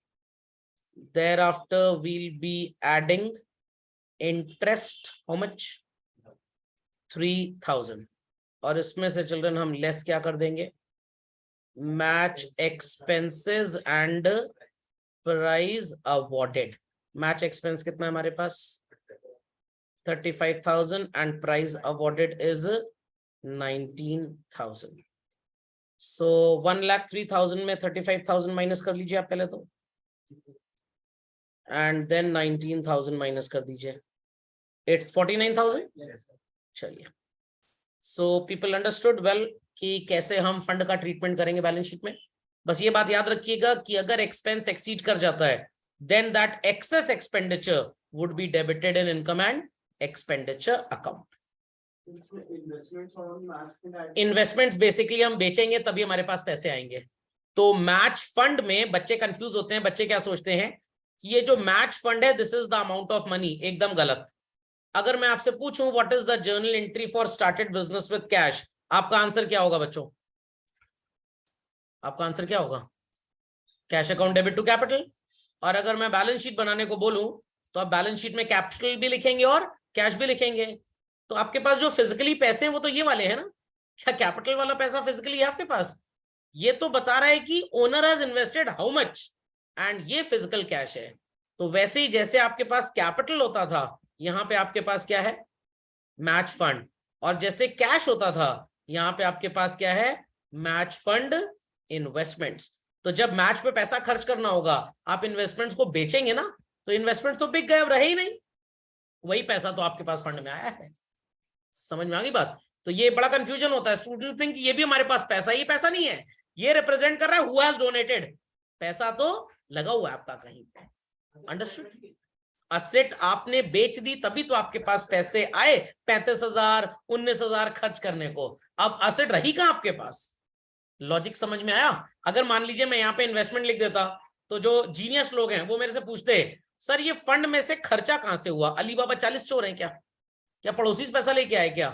Thereafter we'll be adding interest, how much? 3,000। और इसमें से चिल्ड्रन हम लेस क्या कर देंगे? Match expenses and prize awarded. Match expense कितना है हमारे पास? 35,000 एंड प्राइज अवॉर्डेड इज 19,000। सो 1,03,000 में 35,000 माइनस कर लीजिए आप पहले तो, एंड देन 19,000 माइनस कर दीजिए। इट्स 49,000। चलिए, सो पीपल अंडरस्टूड वेल कि कैसे हम फंड का ट्रीटमेंट करेंगे बैलेंस शीट में। बस ये बात याद रखिएगा कि अगर एक्सपेंस एक्सीड कर जाता है then that excess expenditure would be debited in income and expenditure account. Investments basically हम बेचेंगे तभी हमारे पास पैसे आएंगे। तो मैच फंड में बच्चे कंफ्यूज होते हैं। बच्चे क्या सोचते हैं कि ये जो मैच फंड है this is the amount of money. एकदम गलत। अगर मैं आपसे पूछूं what is the journal entry for started business with cash, आपका आंसर क्या होगा बच्चों? आपका आंसर क्या होगा? Cash account debit to capital. और अगर मैं बैलेंस शीट बनाने को बोलूं तो आप बैलेंस शीट में कैपिटल भी लिखेंगे और कैश भी लिखेंगे। तो आपके पास जो फिजिकली पैसे हैं वो तो ये वाले हैं ना, क्या कैपिटल वाला पैसा फिजिकली है आपके पास? ये तो बता रहा है कि owner has invested how much, and ये फिजिकल कैश है। तो वैसे ही जैसे आपके पास कैपिटल होता था, यहां पे आपके पास क्या है? Match fund. और जैसे कैश होता था, यहां पे आपके पास क्या है? Match fund investments. तो जब मैच पे पैसा खर्च करना होगा, आप इन्वेस्टमेंट्स को बेचेंगे ना, तो इन्वेस्टमेंट्स तो बिक गए, अब रहे ही नहीं, वही पैसा तो आपके पास फंड में आया है। समझ में आ गई बात? तो ये बड़ा कंफ्यूजन होता है, स्टूडेंट थिंक ये भी हमारे पास पैसा, ये पैसा नहीं है, ये रिप्रेजेंट कर रहा है हु हैज डोनेटेड। पैसा तो लगा हुआ है आपका कहीं पे। अंडरस्टूड? असेट आपने बेच दी तभी तो आपके पास पैसे आए 35,000 19,000 खर्च करने को। अब असेट रही कहां आपके पास? लॉजिक समझ में आया? अगर मान लीजिए मैं यहाँ पे इन्वेस्टमेंट लिख देता, तो जो जीनियस लोग हैं वो मेरे से पूछते, सर ये फंड में से खर्चा कहां से हुआ? अलीबाबा 40 चोर हैं क्या? क्या पड़ोसी से पैसा लेके आए क्या?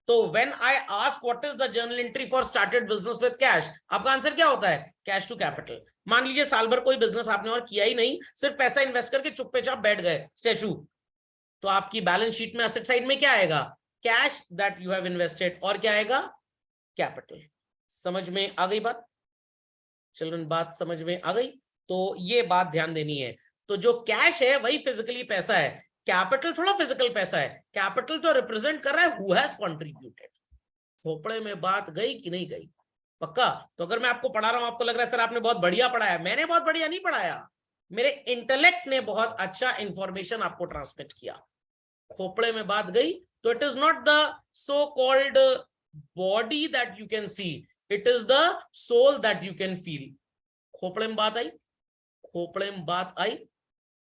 तो when I ask what is the journal entry for started business with cash, आपका आंसर क्या होता है? Cash to capital. मान लीजिए साल भर कोई बिजनेस आपने और किया ही नहीं, सिर्फ पैसा इन्वेस्ट करके चुप्पे चाप बैठ गए स्टैचू, तो आपकी बैलेंस शीट में असेट साइड में क्या आएगा? Cash that you have invested. और क्या आएगा? कैपिटल। समझ में आ गई बात चिल्ड्रन? बात समझ में आ गई? तो ये बात ध्यान देनी है। तो जो कैश है वही फिजिकली पैसा है, कैपिटल थोड़ा फिजिकल पैसा है। कैपिटल तो रिप्रेजेंट कर रहा है हु हैज कंट्रीब्यूटेड। खोपड़े में बात गई कि नहीं गई? पक्का? तो अगर मैं आपको पढ़ा रहा हूं, आपको लग रहा है सर आपने बहुत बढ़िया पढ़ाया, मैंने बहुत बढ़िया नहीं पढ़ाया, मेरे इंटेलेक्ट ने बहुत अच्छा इंफॉर्मेशन आपको ट्रांसमिट किया। खोपड़े में बात गई तो it is not the so called body that you can see, it is the soul that you can feel. खोपड़े में बात आई? खोपड़े में बात आई?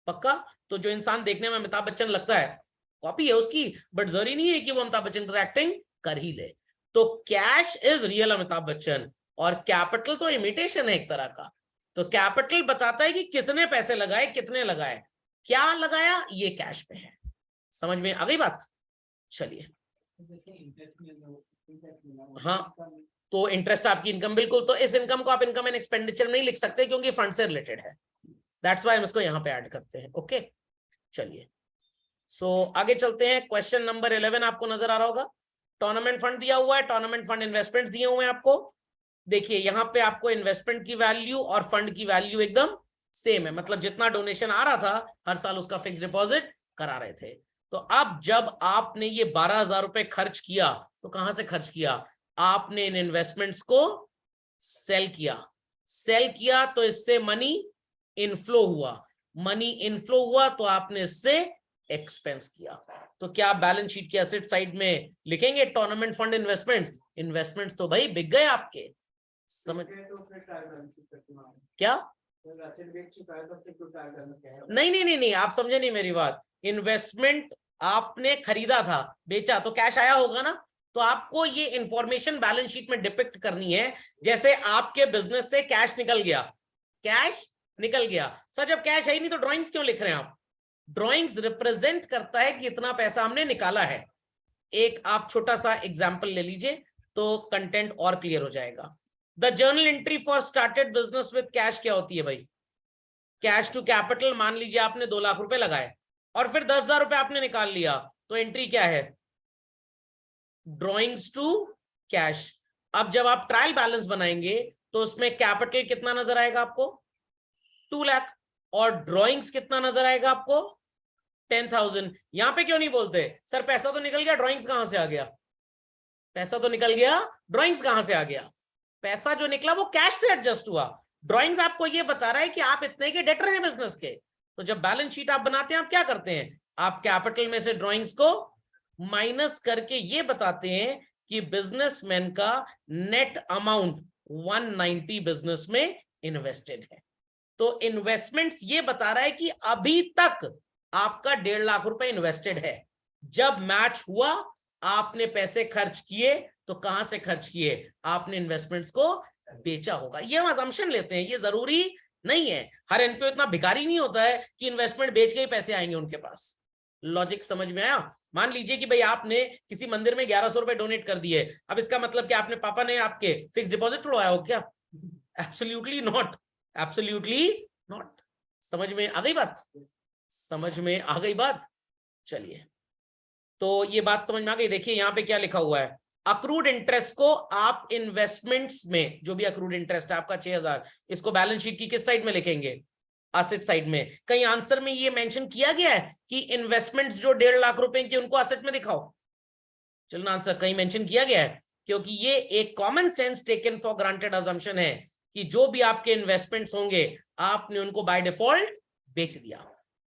पक्का? तो जो इंसान देखने में अमिताभ बच्चन लगता है, कॉपी है उसकी, बट जरूरी नहीं है कि वो अमिताभ बच्चन की एक्टिंग कर ही ले। तो cash is real Amitabh Bachchan, और कैपिटल तो इमिटेशन है एक तरह का। तो कैपिटल बताता है कि किसने पैसे लगाए, कितने लगाए, क्या लगाया, ये कैश पे है। समझ में आ गई बात? चलिए, हाँ, तो इंटरेस्ट आपकी इनकम, बिल्कुल। तो इस इनकम को आप इनकम एंड एक्सपेंडिचर नहीं लिख सकते क्योंकि फंड से रिलेटेड है, दैट्स व्हाई हम इसको यहाँ पे ऐड करते हैं। ओके, चलिए सो आगे चलते हैं। क्वेश्चन नंबर 11 आपको नजर आ रहा होगा। टूर्नामेंट फंड दिया हुआ है, टूर्नामेंट फंड इन्वेस्टमेंट्स दिए हुए हैं आपको। देखिए यहाँ पे आपको इन्वेस्टमेंट की वैल्यू और फंड की वैल्यू एकदम सेम है, मतलब जितना डोनेशन आ रहा था हर साल उसका फिक्स डिपॉजिट करा रहे थे। तो अब जब आपने ये 12,000 रुपए खर्च किया, तो कहां से खर्च किया? आपने इन इन्वेस्टमेंट्स को सेल किया। सेल किया तो इससे मनी इनफ्लो हुआ, मनी इनफ्लो हुआ तो आपने इससे एक्सपेंस किया। तो क्या बैलेंस शीट की एसेट साइड में लिखेंगे टूर्नामेंट फंड इन्वेस्टमेंट्स? इन्वेस्टमेंट्स तो भाई बिक गए आपके। समझ क्या? नहीं नहीं नहीं नहीं, आप समझे नहीं मेरी बात। इन्वेस्टमेंट आपने खरीदा था, बेचा, तो कैश आया होगा ना। तो आपको ये इंफॉर्मेशन बैलेंस शीट में डिपिक्ट करनी है, जैसे आपके बिजनेस से कैश निकल गया, कैश निकल गया। सर जब कैश है ही नहीं तो ड्राइंग्स क्यों लिख रहे हैं आप? ड्राइंग्स रिप्रेजेंट करता है कि इतना पैसा हमने निकाला है। एक आप छोटा सा एग्जांपल ले लीजिए तो कंटेंट और क्लियर हो जाएगा। The journal entry for started business with cash क्या होती है भाई? Cash to capital. मान लीजिए आपने 2 लाख रुपए लगाए और फिर 10,000 रुपए आपने निकाल लिया, तो एंट्री क्या है? Drawings to cash. अब जब आप ट्रायल बैलेंस बनाएंगे तो उसमें कैपिटल कितना नजर आएगा आपको? 2 लाख। और ड्रॉइंग्स कितना नजर आएगा आपको? 10,000। यहां पे क्यों नहीं बोलते सर पैसा तो निकल गया, ड्रॉइंग्स कहां से आ गया? पैसा तो निकल गया, ड्रॉइंग्स कहां से आ गया? पैसा जो निकला वो कैश से एडजस्ट हुआ। ड्रॉइंग्स आपको ये बता रहा है कि आप इतने के डेटर हैं बिजनेस के। तो जब बैलेंस शीट आप बनाते हैं, आप क्या करते हैं? आप कैपिटल में से ड्रॉइंग्स को माइनस करके ये बताते हैं कि बिजनेसमैन का नेट अमाउंट 190 बिजनेस में इन्वेस्टेड है। तो इन्वेस्टमेंट्स ये बता रहा है कि अभी तक आपका 1.5 लाख रुपए इन्वेस्टेड है। जब मैच हुआ, आपने पैसे खर्च किए, तो कहां से खर्च किए? आपने इन्वेस्टमेंट्स को बेचा होगा। ये हम असम्पशन लेते हैं, ये जरूरी नहीं है। हर एनपीओ इतना भिखारी नहीं होता है कि इन्वेस्टमेंट बेच के ही पैसे आएंगे उनके पास। लॉजिक समझ में आया? मान लीजिए कि भाई आपने किसी मंदिर में 1100 रुपए डोनेट कर दिए, अब इसका मतलब कि आपने पापा ने आपके फिक्स डिपॉजिट तोड़वाया हो क्या? Absolutely not, absolutely not. समझ में आ गई बात? समझ में आ गई बात? चलिए, तो ये बात समझ में आ गई। देखिए यहाँ पे क्या लिखा हुआ है, अक्रूड इंटरेस्ट को आप इन्वेस्टमेंट्स में, जो भी अक्रूड इंटरेस्ट है आपका 6000, इसको बैलेंस शीट की किस साइड में लिखेंगे? एसेट साइड में। कहीं आंसर में ये मेंशन किया गया है कि इन्वेस्टमेंट्स जो 1.5 लाख रुपए की उनको एसेट में दिखाओ? चलो ना, आंसर कहीं मेंशन किया गया है? क्योंकि ये एक common sense taken for granted assumption है कि जो भी आपके इन्वेस्टमेंट्स होंगे आपने उनको बाय डिफॉल्ट बेच दिया,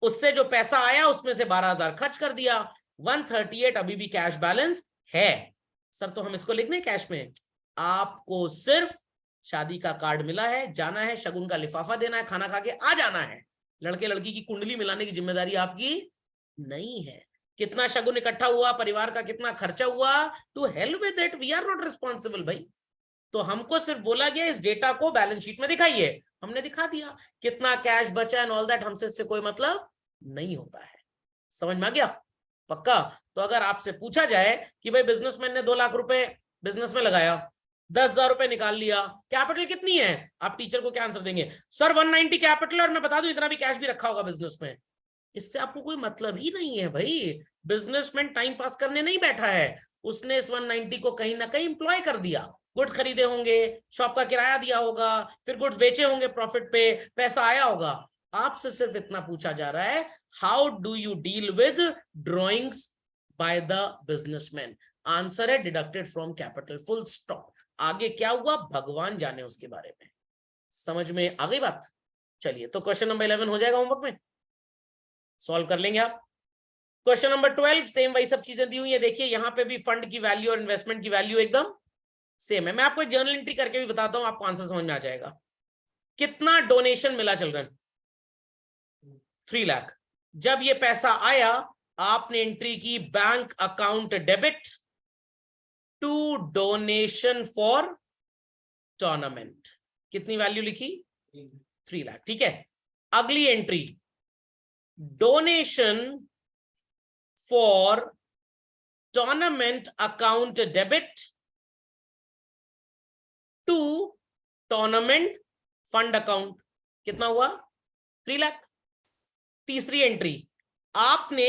उससे जो पैसा आया उसमें से 12,000 खर्च कर दिया, 138 अभी भी कैश बैलेंस है। सर तो हम इसको लिख दें कैश में? आपको सिर्फ शादी का कार्ड मिला है, जाना है, शगुन का लिफाफा देना है, खाना खा के आ जाना है। लड़के लड़की की कुंडली मिलाने की जिम्मेदारी आपकी नहीं है। कितना शगुन इकट्ठा हुआ, परिवार का कितना खर्चा हुआ, to hell with it, we are not responsible भाई। तो हमको सिर्फ बोला गया इस डेटा को बैलेंस शीट में दिखाइए, हमने दिखा दिया। कितना कैश बचा एंड ऑल दैट हमसे इससे कोई मतलब नहीं होता है। समझ में आ गया? पक्का? तो अगर आपसे पूछा जाए कि भाई बिजनेसमैन ने 2 लाख रुपए बिजनेस में लगाया, 10,000 रुपए निकाल लिया, कैपिटल कितनी है? आप टीचर को क्या आंसर देंगे? सर 190 कैपिटल, और मैं बता दूं इतना भी कैश भी रखा होगा बिजनेस में। इससे आपको कोई मतलब ही नहीं है भाई। बिजनेसमैन टाइम पास करने नहीं बैठा है, उसने इस 190 को कहीं ना कहीं इंप्लॉय कर दिया। गुड्स खरीदे होंगे, शॉप का किराया दिया होगा, फिर गुड्स बेचे होंगे प्रॉफिट पे, पैसा आया होगा। आपसे सिर्फ इतना पूछा जा रहा है, how do you deal with drawings by the businessman? Answer है deducted from capital, full stop. आगे क्या हुआ भगवान जाने उसके बारे में। समझ में आ गई बात? चलिए, तो क्वेश्चन नंबर 11 हो जाएगा होमवर्क में, सॉल्व कर लेंगे आप। क्वेश्चन नंबर 12 सेम वही सब चीजें दी हुई है। देखिए यहाँ पे भी फंड की वैल्यू और इन्वेस्टमेंट की वैल्यू एकदम सेम है। मैं आपको जर्नल एंट्री करके भी बताता हूं, आपको आंसर समझ में आ जाएगा। कितना डोनेशन मिला चिल्ड्रन? 3 लाख। जब ये पैसा आया आपने एंट्री की bank account debit to donation for tournament. कितनी वैल्यू लिखी? 3 लाख। ठीक है, अगली entry donation for tournament account debit to tournament fund account. कितना हुआ? 3 लाख। तीसरी एंट्री, आपने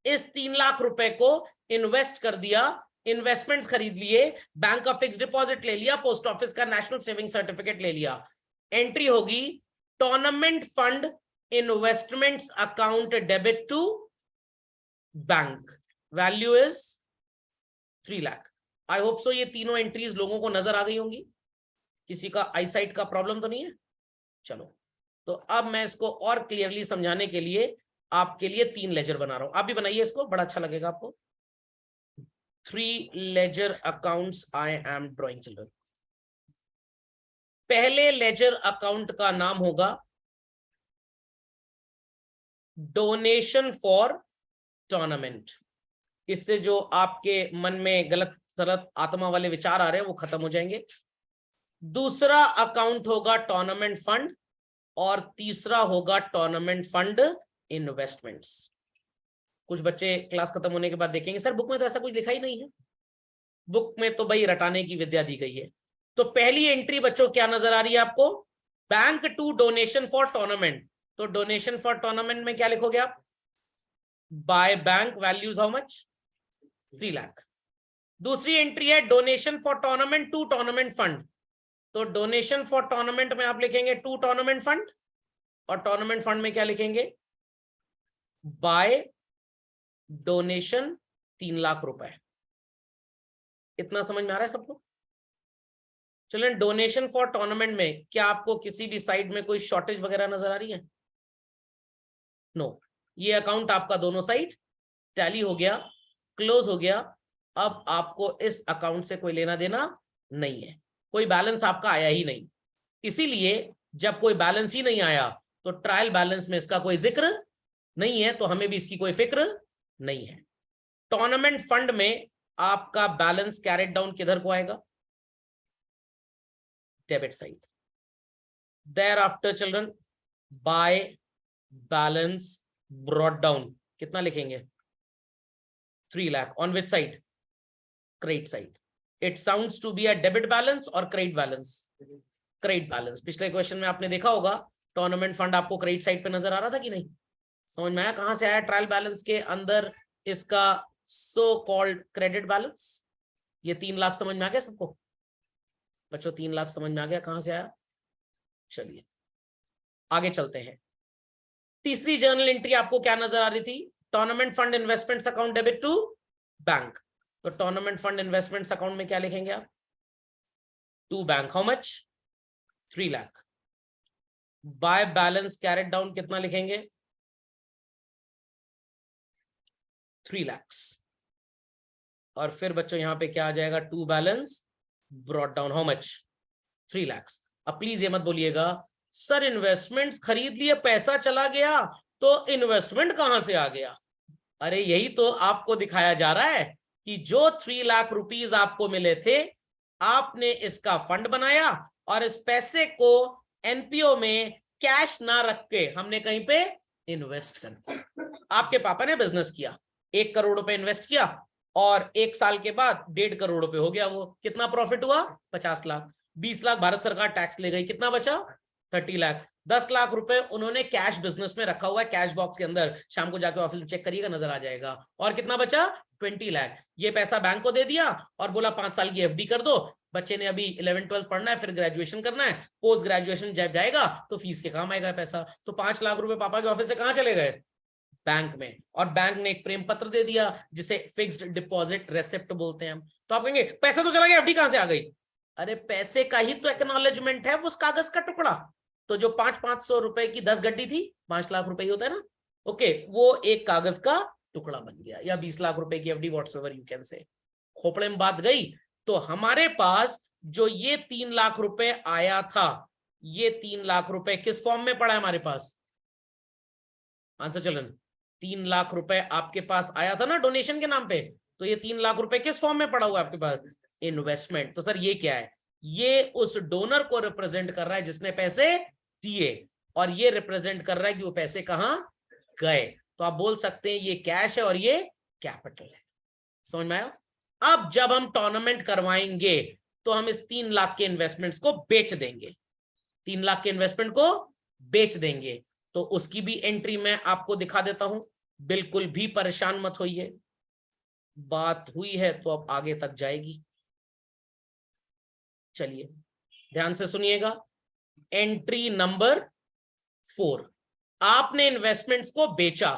इस 3 लाख रुपए को इन्वेस्ट कर दिया, इन्वेस्टमेंट्स खरीद लिए, बैंक का फिक्स डिपॉजिट ले लिया, पोस्ट ऑफिस का नेशनल सेविंग सर्टिफिकेट ले लिया। एंट्री होगी tournament fund investments account debit to bank, value is 3 lakh. I hope so ये तीनों एंट्रीज लोगों को नजर आ गई होंगी। किसी का आईसाइट का प्रॉब्लम तो नहीं है? चलो, तो अब मैं इसको और क्लियरली समझाने के लिए आपके लिए 3 लेजर बना रहा हूं। आप भी बनाइए इसको, बड़ा अच्छा लगेगा आपको। 3 ledger accounts I am drawing children. पहले लेजर अकाउंट का नाम होगा डोनेशन फॉर टूर्नामेंट। इससे जो आपके मन में गलत सलत आत्मा वाले विचार आ रहे हैं वो खत्म हो जाएंगे। दूसरा अकाउंट होगा टूर्नामेंट फंड, और तीसरा होगा टूर्नामेंट फंड इन्वेस्टमेंट्स। कुछ बच्चे क्लास खत्म होने के बाद देखेंगे सर बुक में तो ऐसा कुछ लिखा ही नहीं है। बुक में तो भाई रटाने की विद्या दी गई है। तो पहली एंट्री बच्चों क्या नजर आ रही है आपको? Bank to donation for tournament. तो डोनेशन फॉर टूर्नामेंट में क्या लिखोगे आप? By bank, values how much? 3 lakh. दूसरी एंट्री है donation for tournament to tournament fund. तो डोनेशन फॉर टूर्नामेंट में आप लिखेंगे टू टूर्नामेंट फंड, और टूर्नामेंट फंड में क्या लिखेंगे? बाय डोनेशन 3 लाख रुपए। इतना समझ में आ रहा है सबको? चलिए, डोनेशन फॉर टूर्नामेंट में क्या आपको किसी भी साइड में कोई शॉर्टेज वगैरह नजर आ रही है? नो। ये अकाउंट आपका दोनों साइड टैली हो गया, क्लोज हो गया। अब आपको इस अकाउंट से कोई लेना देना नहीं है, कोई बैलेंस आपका आया ही नहीं। इसीलिए जब कोई बैलेंस ही नहीं आया तो ट्रायल बैलेंस में इसका कोई जिक्र नहीं है, तो हमें भी इसकी कोई फिक्र नहीं है। टूर्नामेंट फंड में आपका बैलेंस कैरेट डाउन किधर को आएगा? Debit side. Thereafter children by balance brought down, कितना लिखेंगे? 3 lakh. On which side? Credit side. It sounds to be a debit balance और क्रेडिट बैलेंस? Credit balance. पिछले क्वेश्चन में आपने देखा होगा टूर्नामेंट फंड आपको क्रेडिट साइड पे नजर आ रहा था कि नहीं? समझ में आया कहां से आया ट्रायल बैलेंस के अंदर इसका सो कॉल्ड क्रेडिट बैलेंस? ये 3 लाख समझ में आ गया सबको बच्चों? 3 लाख समझ में आ गया कहां से आया? चलिए आगे चलते हैं। तीसरी जर्नल एंट्री आपको क्या नजर आ रही थी? Tournament fund investments account debit to bank. तो टूर्नामेंट फंड इन्वेस्टमेंट्स अकाउंट में क्या लिखेंगे आप? To bank. How much? 3 lakh. By balance carried down कितना लिखेंगे? 3 lakhs। और फिर बच्चों यहां पे क्या आ जाएगा? To balance brought down. How much? 3 lakhs। अब प्लीज ये मत बोलिएगा सर इन्वेस्टमेंट्स खरीद लिए पैसा चला गया तो इन्वेस्टमेंट कहां से आ गया? अरे यही तो आपको दिखाया जा रहा है कि जो 3 लाख रुपीस आपको मिले थे आपने इसका फंड बनाया और इस पैसे को एनपीओ में कैश ना रख के हमने कहीं पे इन्वेस्ट कर दिया। आपके पापा ने बिजनेस किया, 1 करोड़ रुपए इन्वेस्ट किया और 1 साल के बाद 1.5 करोड़ रुपए हो गया। वो कितना प्रॉफिट हुआ? 50 लाख। 20 लाख भारत सरकार टैक्स ले गई, कितना बचा? 30 लाख। 10 लाख रुपए उन्होंने कैश बिजनेस में रखा हुआ है, कैश बॉक्स के अंदर, शाम को जाकर ऑफिस में चेक करिएगा नजर आ जाएगा। और कितना बचा? 20 लाख। ये पैसा बैंक को दे दिया और बोला 5 साल की एफडी कर दो। बच्चे ने अभी 11-12 पढ़ना है, फिर ग्रेजुएशन करना है, पोस्ट ग्रेजुएशन जब जाएगा तो फीस के काम आएगा पैसा। तो 5 लाख रुपए पापा के ऑफिस से कहां चले गए? बैंक में। और बैंक ने एक प्रेम पत्र दे दिया जिसे फिक्स्ड डिपॉजिट रेसिप्ट बोलते हैं हम। तो आप कहेंगे पैसा तो चला गया, एफडी कहां से आ गई? अरे पैसे का ही तो एक्नॉलेजमेंट है उस कागज का टुकड़ा। तो जो 500 रुपए की 10 गड्डी थी, 5 लाख रुपए ही होता है ना, ओके, वो एक कागज का टुकड़ा बन गया, या 20 लाख रुपए की एफडी, व्हाटसएवर यू कैन से। खोपड़े में बात गई। तो हमारे पास जो ये 3 लाख रुपए आया था, ये 3 लाख रुपए किस फॉर्म में पड़ा है हमारे पास? आंसर चिल्ड्रन, 3 लाख रुपए आपके पास आया था ना डोनेशन के नाम पे, तो ये 3 लाख रुपए किस फॉर्म में पड़ा हुआ है आपके पास? इन्वेस्टमेंट। तो सर ये क्या है? ये उस डोनर को रिप्रेजेंट कर रहा है जिसने पैसे दिए, और ये रिप्रेजेंट कर रहा है कि वो पैसे कहां गए। तो आप बोल सकते हैं ये कैश है और ये कैपिटल है। समझ में आया? अब जब हम टूर्नामेंट करवाएंगे तो हम इस 3 लाख के इन्वेस्टमेंट्स को बेच देंगे, 3 लाख के इन्वेस्टमेंट को बेच देंगे। तो उसकी भी एंट्री मैं आपको दिखा देता हूं, बिल्कुल भी परेशान मत होइए। बात हुई है तो अब आगे तक जाएगी। चलिए ध्यान से सुनिएगा। एंट्री नंबर 4, आपने इन्वेस्टमेंट्स को बेचा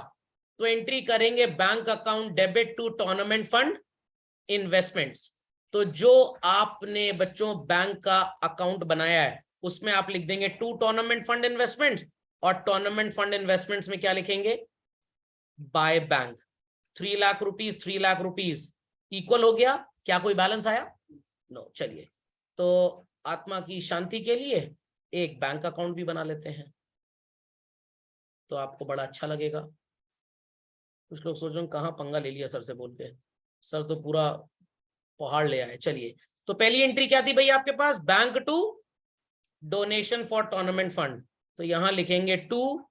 तो एंट्री करेंगे bank account debit to tournament fund investments. तो जो आपने बच्चों बैंक का अकाउंट बनाया है उसमें आप लिख देंगे टू टूर्नामेंट फंड इन्वेस्टमेंट्स, और टूर्नामेंट फंड इन्वेस्टमेंट्स में क्या लिखेंगे? By bank. 3 lakh rupees 3 lakh rupees equal हो गया। क्या कोई बैलेंस आया? नो। चलिए तो आत्मा की शांति के लिए एक बैंक अकाउंट भी बना लेते हैं, तो आपको बड़ा अच्छा लगेगा। कुछ लोग सोच रहे हैं कहां पंगा ले लिया सर से बोल के, सर तो पूरा पहाड़ ले आए। चलिए तो पहली एंट्री क्या थी भाई आपके पास? Bank to donation for tournament fund. तो यहां लिखेंगे to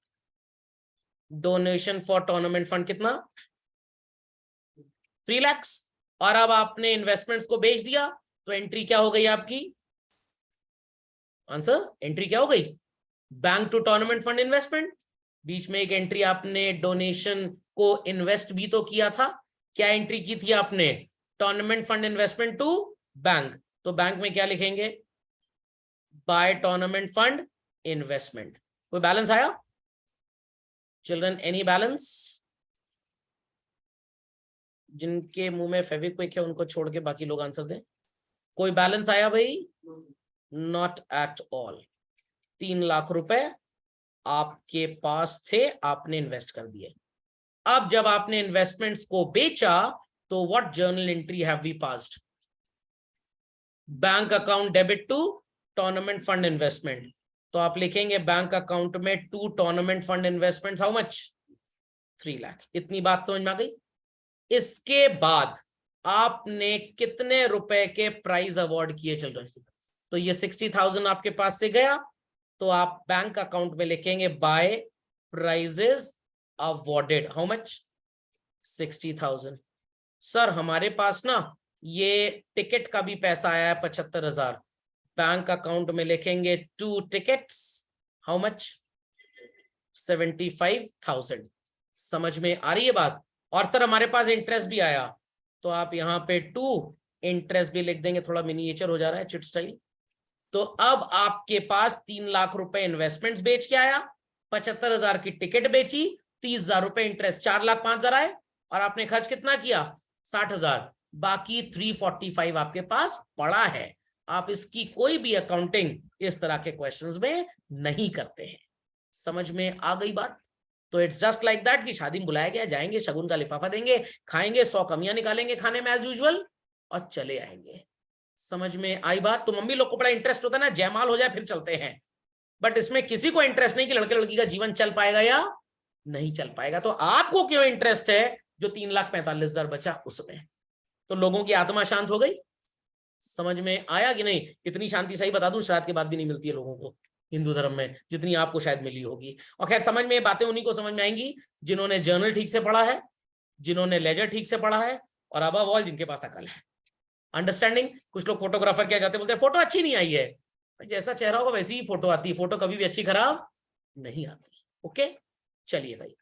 donation for tournament fund, कितना? 3 लाख। और अब आपने इन्वेस्टमेंट्स को बेच दिया तो एंट्री क्या हो गई आपकी? आंसर, एंट्री क्या हो गई? Bank to tournament fund investment. बीच में एक एंट्री आपने डोनेशन को इन्वेस्ट भी तो किया था। क्या एंट्री की थी आपने? Tournament fund investment to bank. तो बैंक में क्या लिखेंगे? By tournament fund investment. कोई बैलेंस आया चिल्ड्रन? Any balance? जिनके मुंह में फेविक्विक है उनको छोड़ के बाकी लोग आंसर दें। कोई बैलेंस आया भाई? Not at all. 3 लाख रुपए आपके पास थे, आपने इन्वेस्ट कर दिए। अब जब आपने इन्वेस्टमेंट्स को बेचा तो what journal entry have we passed? Bank account debit to tournament fund investment. तो आप लिखेंगे बैंक अकाउंट में to tournament fund investment, how much? 3 lakh. इतनी बात समझ में आ गई? इसके बाद आपने कितने रुपए के प्राइज अवार्ड किए चिल्ड्रन? तो ये 60,000 आपके पास से गया, तो आप बैंक अकाउंट में लिखेंगे by prizes awarded, how much? 60,000। Sir हमारे पास ना ये टिकट का भी पैसा आया है 75,000, बैंक अकाउंट में लिखेंगे 2 टिकट्स, हाउ मच? 75,000। समझ में आ रही है बात? और सर हमारे पास इंटरेस्ट भी आया, तो आप यहाँ पे 2 इंटरेस्ट भी लिख देंगे, थोड़ा मिनिएचर हो जा रहा है चिट स्टाइल। तो अब आपके पास 3 लाख रुपए इन्वेस्टमेंट्स बेच के आया, 75,000 की टिकट बेची, 30,000 रुपए इंटरेस्ट, 4,05,000 आए, और आपने खर्च कितना किया? 60,000। बाकी 345 आपके पास पड़ा है। आप इसकी कोई भी अकाउंटिंग इस तरह के क्वेश्चंस में नहीं करते हैं। समझ में आ गई बात? तो इट्स जस्ट लाइक दैट कि शादी में बुलाया गया, जाएंगे, शगुन का लिफाफा देंगे, खाएंगे, 100 कमियां निकालेंगे खाने में एज यूजुअल, और चले आएंगे। समझ में आई बात? तो मम्मी लोग को बड़ा इंटरेस्ट होता है ना, जयमाल हो जाए फिर चलते हैं, बट इसमें किसी को इंटरेस्ट नहीं कि लड़के लड़की का जीवन चल पाएगा या नहीं चल पाएगा। तो आपको क्यों इंटरेस्ट है जो 3,45,000 बचा उसमें? तो लोगों की आत्मा शांत हो गई। समझ में आया कि नहीं? इतनी शांति सही बता दूं, श्राद्ध के बाद भी नहीं मिलती है लोगों को हिंदू धर्म में जितनी आपको शायद मिली होगी। और खैर समझ में ये बातें उन्हीं को समझ में आएंगी जिन्होंने जर्नल ठीक से पढ़ा है, जिन्होंने लेजर ठीक से पढ़ा है, और अबव ऑल जिनके पास अकल है, अंडरस्टैंडिंग। कुछ लोग फोटोग्राफर क्या जाते बोलते हैं फोटो अच्छी नहीं आई है, जैसा चेहरा होगा वैसी ही फोटो आती है, फोटो कभी भी अच्छी खराब नहीं आती। ओके, चलिए भाई,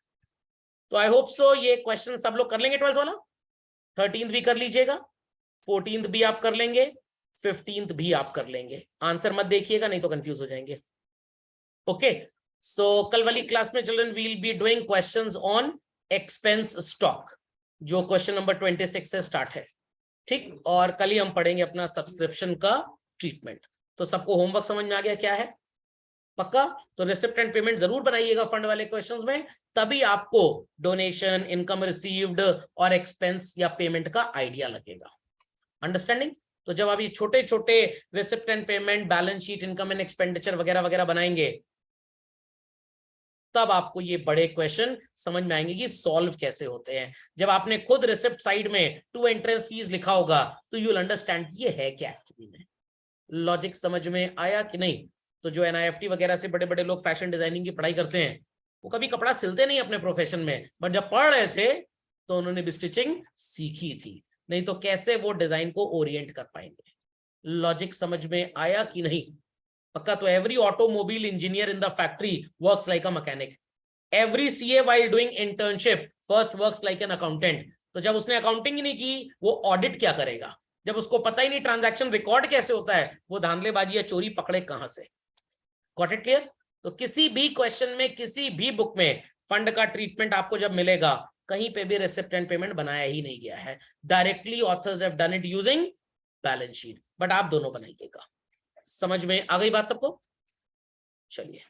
तो आई होप सो ये क्वेश्चन सब लोग कर लेंगे 12th वाला। 13th भी कर लीजिएगा, 14th भी आप कर लेंगे, 15th भी आप कर लेंगे। आंसर मत देखिएगा नहीं तो कंफ्यूज हो जाएंगे। ओके, सो कल वाली क्लास में children will be doing questions on expense stock, जो क्वेश्चन नंबर 26 से स्टार्ट है, ठीक। और कल ही हम पढ़ेंगे अपना सब्सक्रिप्शन का ट्रीटमेंट। तो सबको होमवर्क समझ में आ गया क्या है? पक्का? तो रिसिप्ट एंड पेमेंट जरूर बनाइएगा फंड वाले क्वेश्चंस में, तभी आपको डोनेशन, इनकम रिसीव्ड और एक्सपेंस या पेमेंट का आइडिया लगेगा। अंडरस्टैंडिंग? तो जब आप ये छोटे छोटे receipt and payment, balance sheet, income and expenditure वगैरह वगैरह बनाएंगे, तब आपको ये बड़े क्वेश्चन समझ में आएंगे कि सॉल्व कैसे होते हैं। जब आपने खुद रिसिप्ट साइड में 2 एंट्रेंस फीस लिखा होगा तो यू विल अंडरस्टैंड ये है क्या एक्चुअली में। लॉजिक समझ में आया कि नहीं? तो जो NIFT वगैरह से बड़े बड़े लोग फैशन डिजाइनिंग की पढ़ाई करते हैं, वो कभी कपड़ा सिलते नहीं अपने प्रोफेशन में, बट जब पढ़ रहे थे तो उन्होंने भी स्टिचिंग सीखी थी, नहीं तो कैसे वो डिजाइन को ओरिएंट कर पाएंगे। लॉजिक समझ में आया कि नहीं? पक्का? तो every automobile engineer in the factory works like a mechanic, every CA while doing internship first works like an accountant। तो जब उसने अकाउंटिंग ही नहीं की, वो ऑडिट क्या करेगा? जब उसको पता ही नहीं ट्रांजैक्शन रिकॉर्ड कैसे होता है, वो धांधलेबाजी या चोरी पकड़े कहां से? Got it clear? तो किसी भी क्वेश्चन में, किसी भी बुक में फंड का ट्रीटमेंट आपको जब मिलेगा, कहीं पे भी रिसिप्ट एंड पेमेंट बनाया ही नहीं गया है, directly authors have done it using balance sheet, but आप दोनों बनाइएगा। समझ में आ गई बात सबको? चलिए